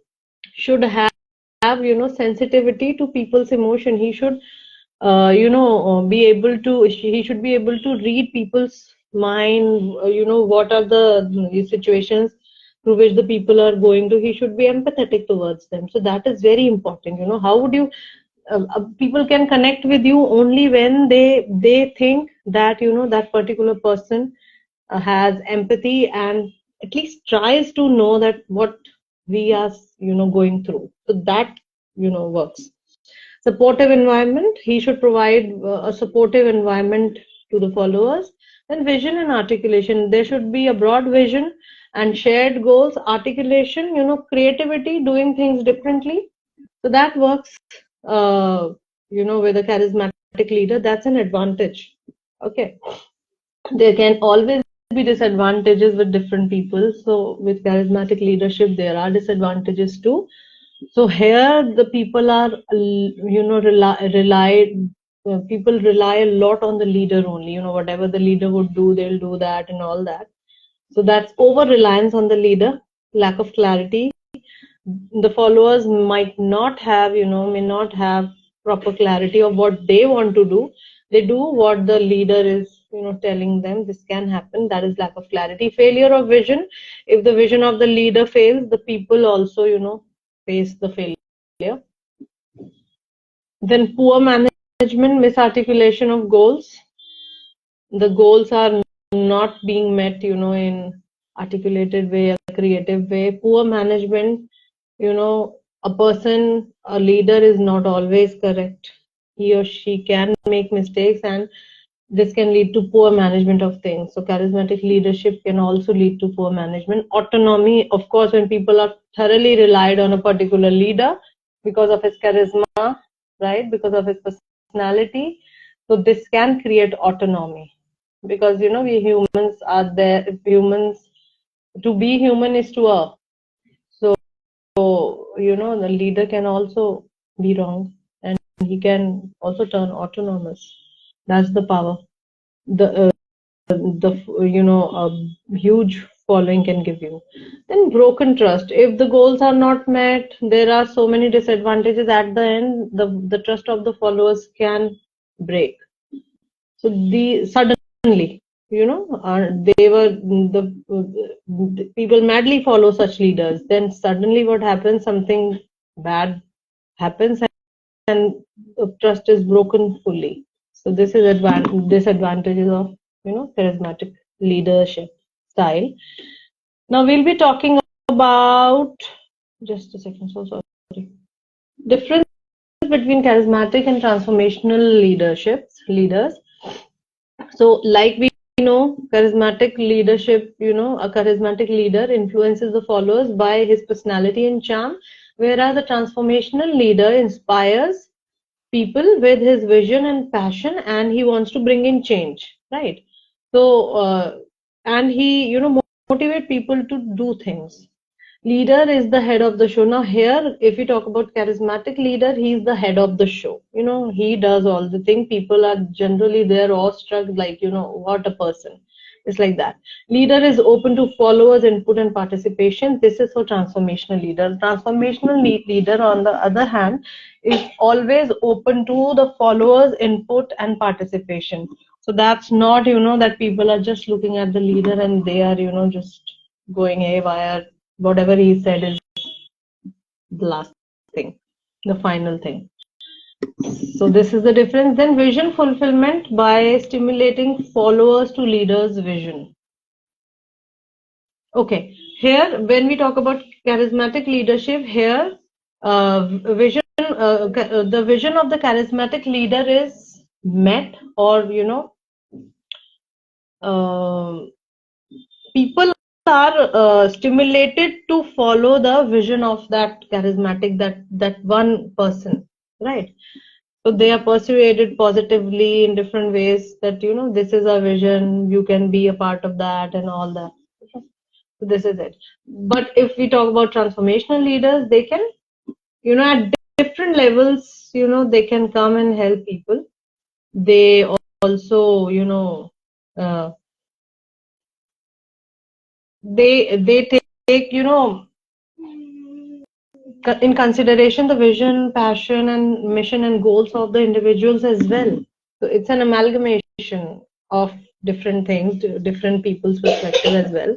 S2: should have sensitivity to people's emotion. He should be able to, he should be able to read people's mind, what are the situations through which the people are going to. He should be empathetic towards them. So that is very important. How would you people can connect with you only when they think that that particular person has empathy and at least tries to know that what we are going through. So that works. Supportive environment. He should provide a supportive environment to the followers. Then vision and articulation. There should be a broad vision and shared goals. Articulation, creativity, doing things differently. So that works with a charismatic leader. That's an advantage. Okay. There can always be disadvantages with different people. So with charismatic leadership, there are disadvantages too. So here the people are, people rely a lot on the leader only. Whatever the leader would do, they'll do that and all that. So that's over reliance on the leader, lack of clarity. The followers might not have, may not have proper clarity of what they want to do. They do what the leader is, telling them this can happen. That is lack of clarity. Failure of vision. If the vision of the leader fails, the people also, face the failure. Then poor management, misarticulation of goals. The goals are not being met, in articulated way, a creative way. Poor management, a leader is not always correct. He or she can make mistakes, and this can lead to poor management of things. So charismatic leadership can also lead to poor management. Autonomy, of course, when people are thoroughly relied on a particular leader because of his charisma, right, because of his personality, so this can create autonomy. Because we humans are there. To be human is to err. So the leader can also be wrong, and he can also turn autonomous. That's the power the huge following can give you. Then broken trust. If the goals are not met, there are so many disadvantages at the end. The trust of the followers can break. So suddenly, they were the people madly follow such leaders. Then suddenly, what happens? Something bad happens, and trust is broken fully. So this is disadvantages of charismatic leadership style. Now we'll be talking about, just a second, so sorry, difference between charismatic and transformational leaders. So like we know, charismatic leadership, a charismatic leader influences the followers by his personality and charm, whereas a transformational leader inspires people with his vision and passion, and he wants to bring in change, right? So and he motivate people to do things. Leader is the head of the show. Now here, if we talk about charismatic leader, he's the head of the show. He does all the thing. People are generally there awestruck, like, what a person. It's like that. Leader is open to followers' input and participation. This is for transformational leader. Transformational leader, on the other hand, is always open to the followers' input and participation. So that's not, that people are just looking at the leader and they are, just going haywire. Whatever he said is the last thing, the final thing. So this is the difference. Then vision fulfillment by stimulating followers to leaders' vision. Okay, here when we talk about charismatic leadership, here the vision of the charismatic leader is met, or people are stimulated to follow the vision of that charismatic, that one person, right? So they are persuaded positively in different ways that this is our vision, you can be a part of that and all that. Okay. So this is it. But if we talk about transformational leaders, they can at different levels, they can come and help people. They also they take in consideration the vision, passion, and mission and goals of the individuals as well. So it's an amalgamation of different things, different people's perspective as well.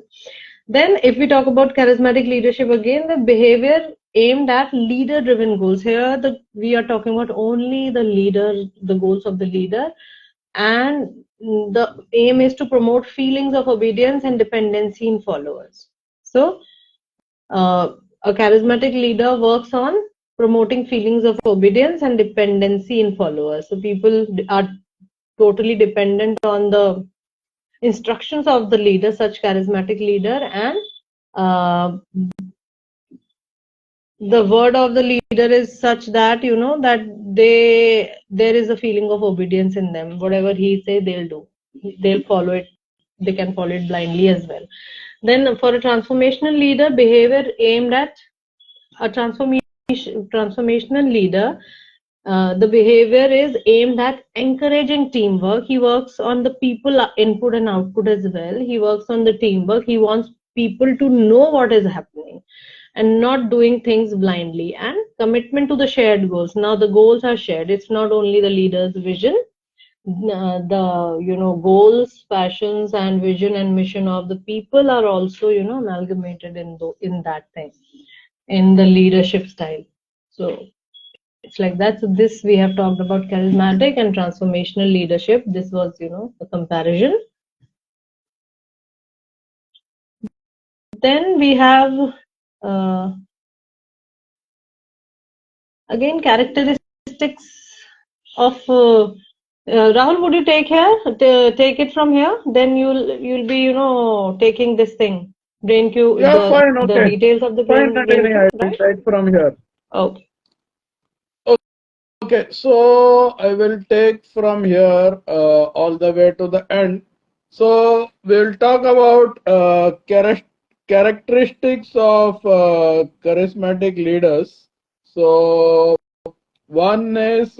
S2: Then if we talk about charismatic leadership, again, the behavior aimed at leader driven goals. Here we are talking about only the leader, the goals of the leader, and the aim is to promote feelings of obedience and dependency in followers. So a charismatic leader works on promoting feelings of obedience and dependency in followers. So people are totally dependent on the instructions of the leader, such charismatic leader, and the word of the leader is such that that there is a feeling of obedience in them. Whatever he say, they'll follow it. They can follow it blindly as well. Then for a transformational leader, behavior aimed at a transformational leader, the behavior is aimed at encouraging teamwork. He works on the people input and output as well. He works on the teamwork. He wants people to know what is happening and not doing things blindly, and commitment to the shared goals. Now the goals are shared. It's not only the leader's vision. the goals, passions, and vision and mission of the people are also amalgamated in that thing, in the leadership style. So it's like that. So this we have talked about charismatic and transformational leadership. This was a comparison. Then we have again characteristics of Rahul. Would you take take it from here? Then you'll be taking this thing, brain Q,
S1: Yeah, fine,
S2: the
S1: okay.
S2: details of the
S1: Fine,
S2: brain
S1: Nandini,
S2: Q,
S1: I will
S2: right?
S1: take from here.
S2: Okay.
S1: Okay, so I will take from here all the way to the end. So we'll talk about characteristics of charismatic leaders. So one is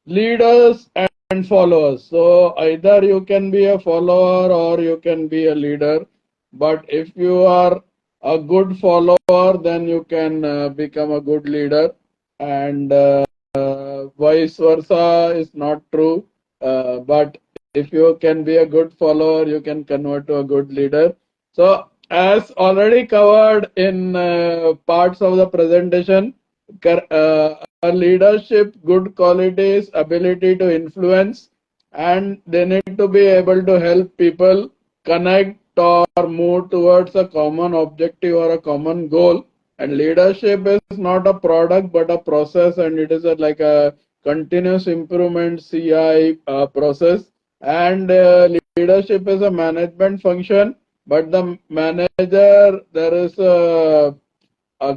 S1: leaders and followers. So either you can be a follower or you can be a leader. But if you are a good follower, then you can become a good leader. And vice versa is not true. But if you can be a good follower, you can convert to a good leader. So, as already covered in parts of the presentation, a leadership good qualities, ability to influence, and they need to be able to help people connect or move towards a common objective or a common goal. And leadership is not a product but a process, and it is like a continuous improvement CI process. And leadership is a management function, but the manager, there is a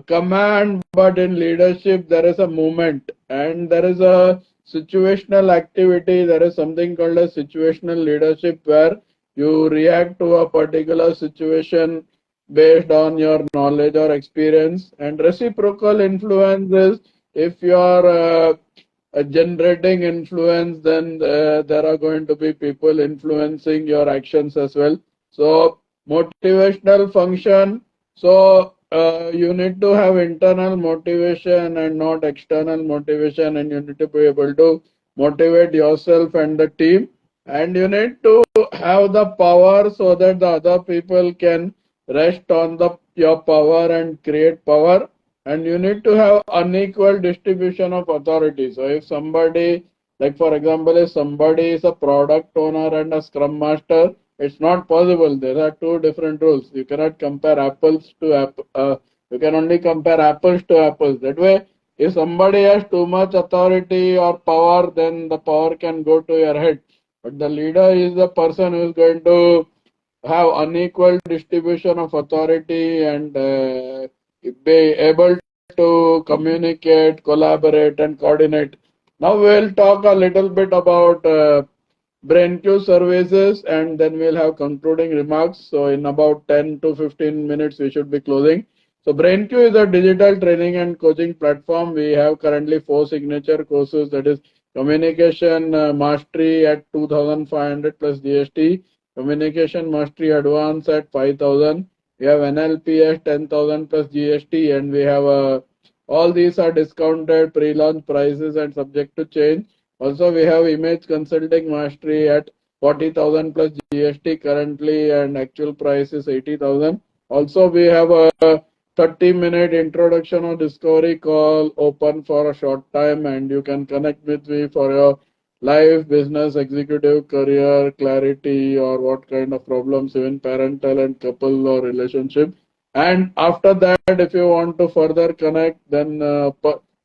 S1: command, but in leadership there is a movement and there is a situational activity. There is something called a situational leadership where you react to a particular situation based on your knowledge or experience. And reciprocal influence is if you are generating influence, then there are going to be people influencing your actions as well. So motivational function. So you need to have internal motivation and not external motivation, and you need to be able to motivate yourself and the team. And you need to have the power so that the other people can rest on your power and create power. And you need to have unequal distribution of authority. So if somebody, like for example, if somebody is a product owner and a scrum master, it's not possible. There are two different rules. You cannot compare apples to apples. You can only compare apples to apples. That way, if somebody has too much authority or power, then the power can go to your head. But the leader is the person who is going to have unequal distribution of authority and be able to communicate, collaborate, and coordinate. Now we'll talk a little bit about BrainQ services, and then we'll have concluding remarks. So in about 10 to 15 minutes, we should be closing. So BrainQ is a digital training and coaching platform. We have currently 4 signature courses, that is communication mastery at 2,500 plus GST, communication mastery advanced at 5,000. We have NLP at 10,000 plus GST, and we have all these are discounted pre-launch prices and subject to change. Also, we have image consulting mastery at 40,000 plus GST currently, and actual price is 80,000. Also, we have a 30-minute introduction or discovery call open for a short time, and you can connect with me for your life, business, executive, career, clarity, or what kind of problems, even parental and couple or relationship. And after that, if you want to further connect, then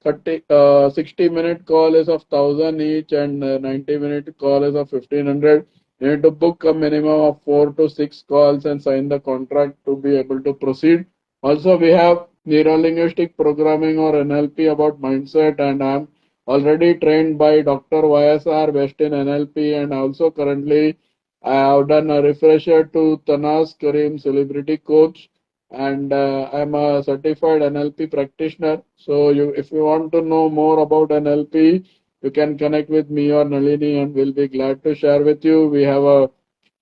S1: 60-minute call is of 1,000 each, and 90-minute call is of 1,500. You need to book a minimum of 4 to 6 calls and sign the contract to be able to proceed. Also, we have neuro-linguistic programming or NLP about mindset, and I'm already trained by Dr. YSR West in NLP, and also currently I have done a refresher to Tanas Karim Celebrity Coach, and I'm a certified NLP practitioner. So if you want to know more about NLP, you can connect with me or Nalini, and we'll be glad to share with you. We have a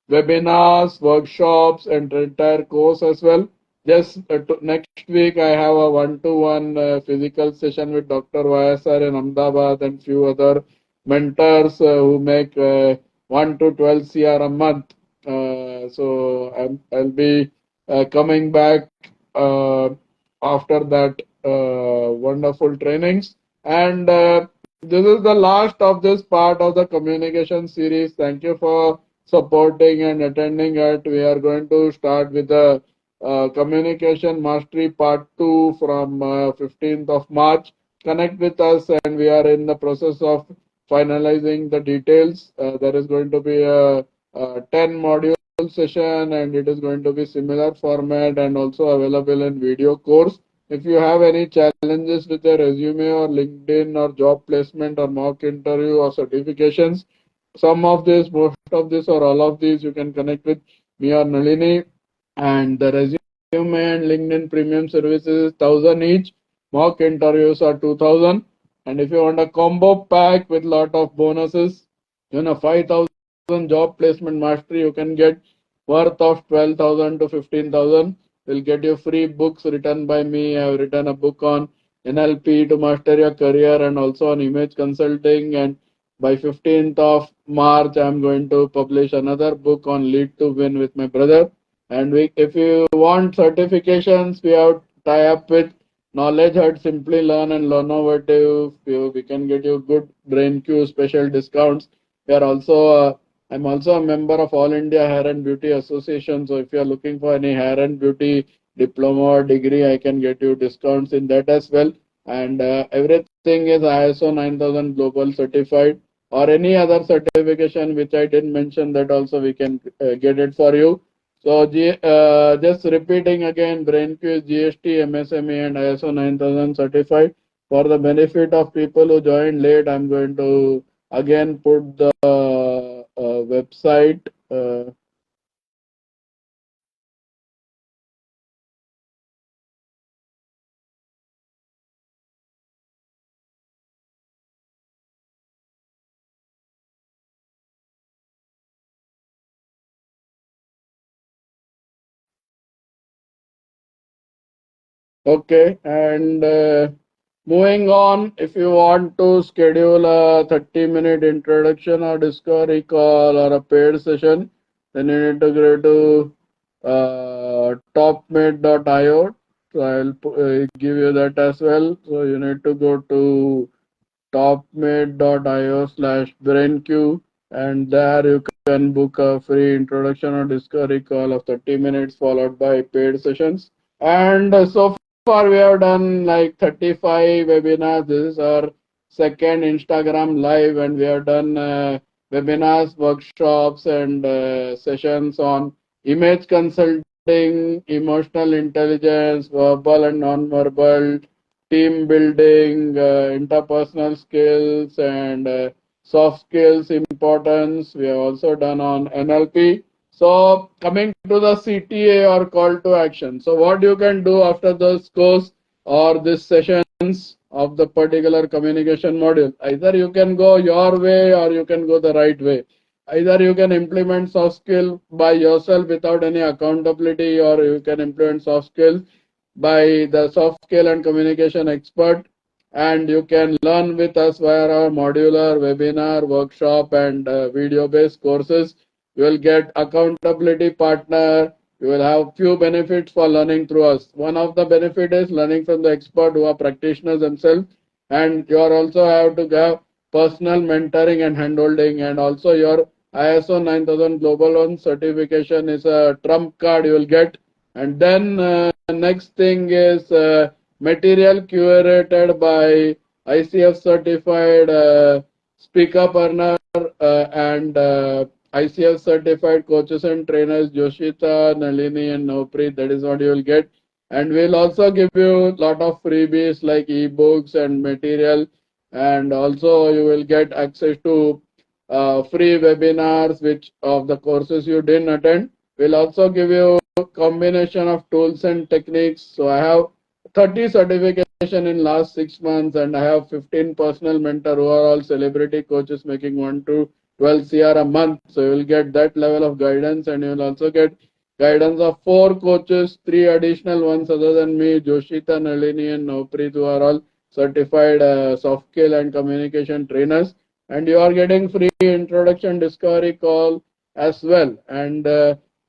S1: webinars, workshops, and entire course as well. Just next week, I have a one-to-one physical session with Dr. YSR in Ahmedabad and few other mentors who make 1 to 12 CR a month. So I'll be coming back uh, after that wonderful trainings. And this is the last of this part of the communication series. Thank you for supporting and attending it. We are going to start with the communication mastery part 2 from 15th of March. Connect with us, and we are in the process of finalizing the details. There is going to be a 10 module session, and it is going to be similar format and also available in video course. If you have any challenges with your resume or LinkedIn or job placement or mock interview or certifications, some of this, most of this, or all of these, you can connect with me or Nalini. And the resume and LinkedIn premium services is 1,000 each. Mock interviews are 2,000. And if you want a combo pack with lot of bonuses, 5,000 job placement mastery, you can get worth of 12,000 to 15,000. We'll get you free books written by me. I have written a book on NLP to master your career and also on image consulting. And by 15th of March, I'm going to publish another book on lead to win with my brother. And if you want certifications, we have tie up with Knowledge Hut, Simply Learn, and Learnovative. We can get you good BrainQ special discounts. We are also I'm also a member of All India Hair and Beauty Association. So if you are looking for any hair and beauty diploma or degree, I can get you discounts in that as well. And everything is ISO 9000 global certified or any other certification which I didn't mention, that also we can get it for you. So just repeating again, BrainQ is GST, MSME and ISO 9000 certified. For the benefit of people who joined late, I'm going to again put the website. Okay, and moving on, if you want to schedule a 30-minute introduction or discovery call or a paid session, then you need to go to topmate.io. So I'll give you that as well. So you need to go to topmate.io/brainq, and there you can book a free introduction or discovery call of 30 minutes followed by paid sessions. And so far we have done like 35 webinars. This is our second Instagram live, and we have done webinars, workshops, and sessions on image consulting, emotional intelligence, verbal and non-verbal, team building, interpersonal skills, and soft skills importance. We have also done on NLP. So coming to the CTA or call to action. So what you can do after this course or this sessions of the particular communication module, either you can go your way or you can go the right way. Either you can implement soft skill by yourself without any accountability, or you can implement soft skills by the soft skill and communication expert, and you can learn with us via our modular webinar, workshop, and video based courses. You will get accountability partner. You will have few benefits for learning through us. One of the benefit is learning from the expert who are practitioners themselves, and you are also have to have personal mentoring and handholding, and also your ISO 9000 Global One certification is a trump card you will get. And then next thing is material curated by ICF certified speak up earner and ICF certified coaches and trainers Joshita, Nalini, and Nopri. That is what you will get. And we'll also give you a lot of freebies like ebooks and material. And also you will get access to free webinars which of the courses you didn't attend. We'll also give you a combination of tools and techniques. So I have 30 certification in last 6 months, and I have 15 personal mentor who are all celebrity coaches making 1 to 12 CR a month. So you will get that level of guidance, and you will also get guidance of 4 coaches, 3 additional ones other than me, Joshita, Nalini, and Noprit, who are all certified soft skill and communication trainers. and you are getting free introduction discovery call as well. And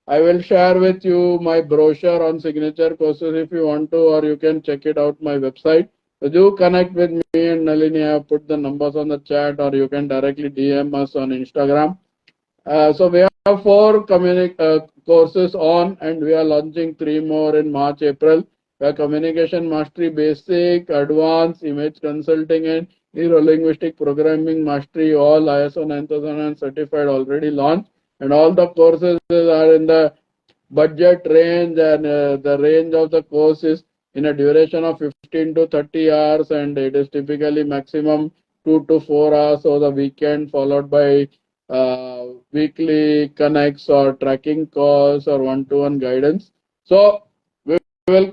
S1: I will share with you my brochure on signature courses if you want to, or you can check it out my website. So do connect with me and Nalini. I have put the numbers on the chat, or you can directly DM us on Instagram. So we have four courses on, and we are launching three more in March, April. We have Communication Mastery Basic, Advanced, Image Consulting, and Neuro-Linguistic Programming Mastery, all ISO 9001 certified, already launched. And all the courses are in the budget range, and the range of the course is in a duration of 15 to 30 hours, and it is typically maximum 2 to 4 hours over the weekend, followed by weekly connects or tracking calls or one-to-one guidance. So we will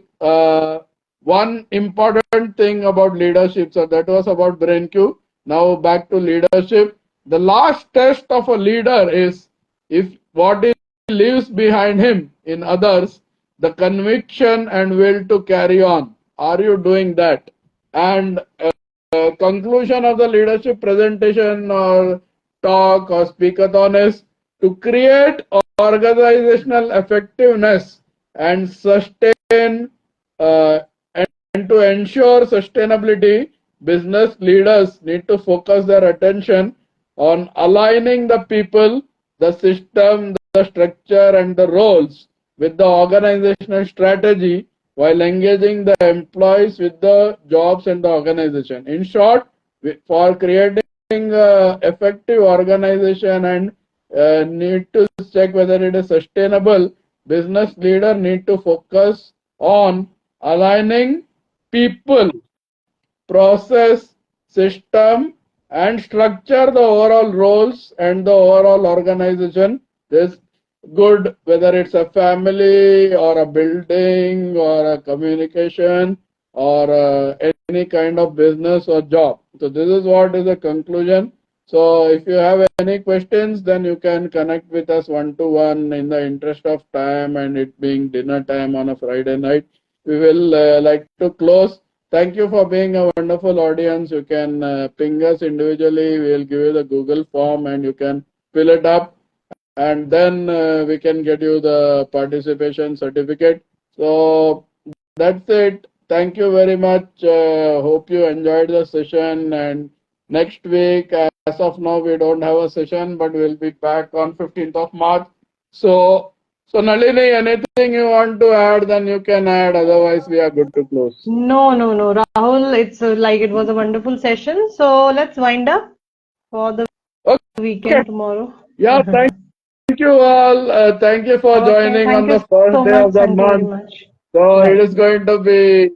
S1: one important thing about leadership, so that was about BrainQ. Now back to leadership. The last test of a leader is if what is leaves behind him in others the conviction and will to carry on. Are you doing that? And conclusion of the leadership presentation or talk or speakathon is to create organizational effectiveness and sustain uh, and to ensure sustainability, business leaders need to focus their attention on aligning the people, the system, the structure, and the roles with the organizational strategy while engaging the employees with the jobs and the organization. In short, for creating effective organization and need to check whether it is sustainable, business leader need to focus on aligning people, process, system, and structure the overall roles and the overall organization. This good whether it's a family or a building or a communication or any kind of business or job. So this is what is the conclusion. So if you have any questions, then you can connect with us one-to-one. In the interest of time and it being dinner time on a Friday night, we will like to close. Thank you for being a wonderful audience. You can ping us individually. We will give you the Google form and you can fill it up, and then we can get you the participation certificate. So that's it. Thank you very much. Hope you enjoyed the session. And next week, as of now, we don't have a session, but we'll be back on 15th of March. So Nalini, anything you want to add, then you can add. Otherwise, we are good to close.
S2: No, Rahul, it's like it was a wonderful session. So let's wind up for the weekend tomorrow.
S1: Yeah, thank you all. Thank you for joining
S2: thank
S1: on
S2: you
S1: the first
S2: so
S1: day
S2: much.
S1: of the
S2: Thank you very
S1: month.
S2: much.
S1: So
S2: Bye.
S1: it is going to be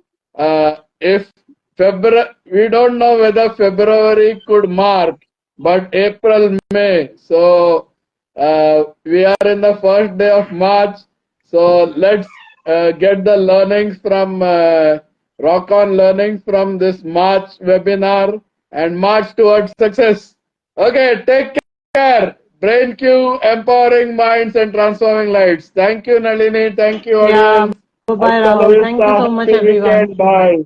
S1: if February, we don't know whether February could mark, but April, May. So we are in the first day of March. So let's get the learnings from Rock On learnings from this March webinar and march towards success. Okay, take care. BrainQ, empowering minds and transforming lives. Thank you, Nalini. Thank you,
S2: Yeah,
S1: audience.
S2: bye,
S1: Hasta la
S2: Rahul. Thank you
S1: vista.
S2: so much,
S1: Happy
S2: everyone.
S1: weekend. Bye.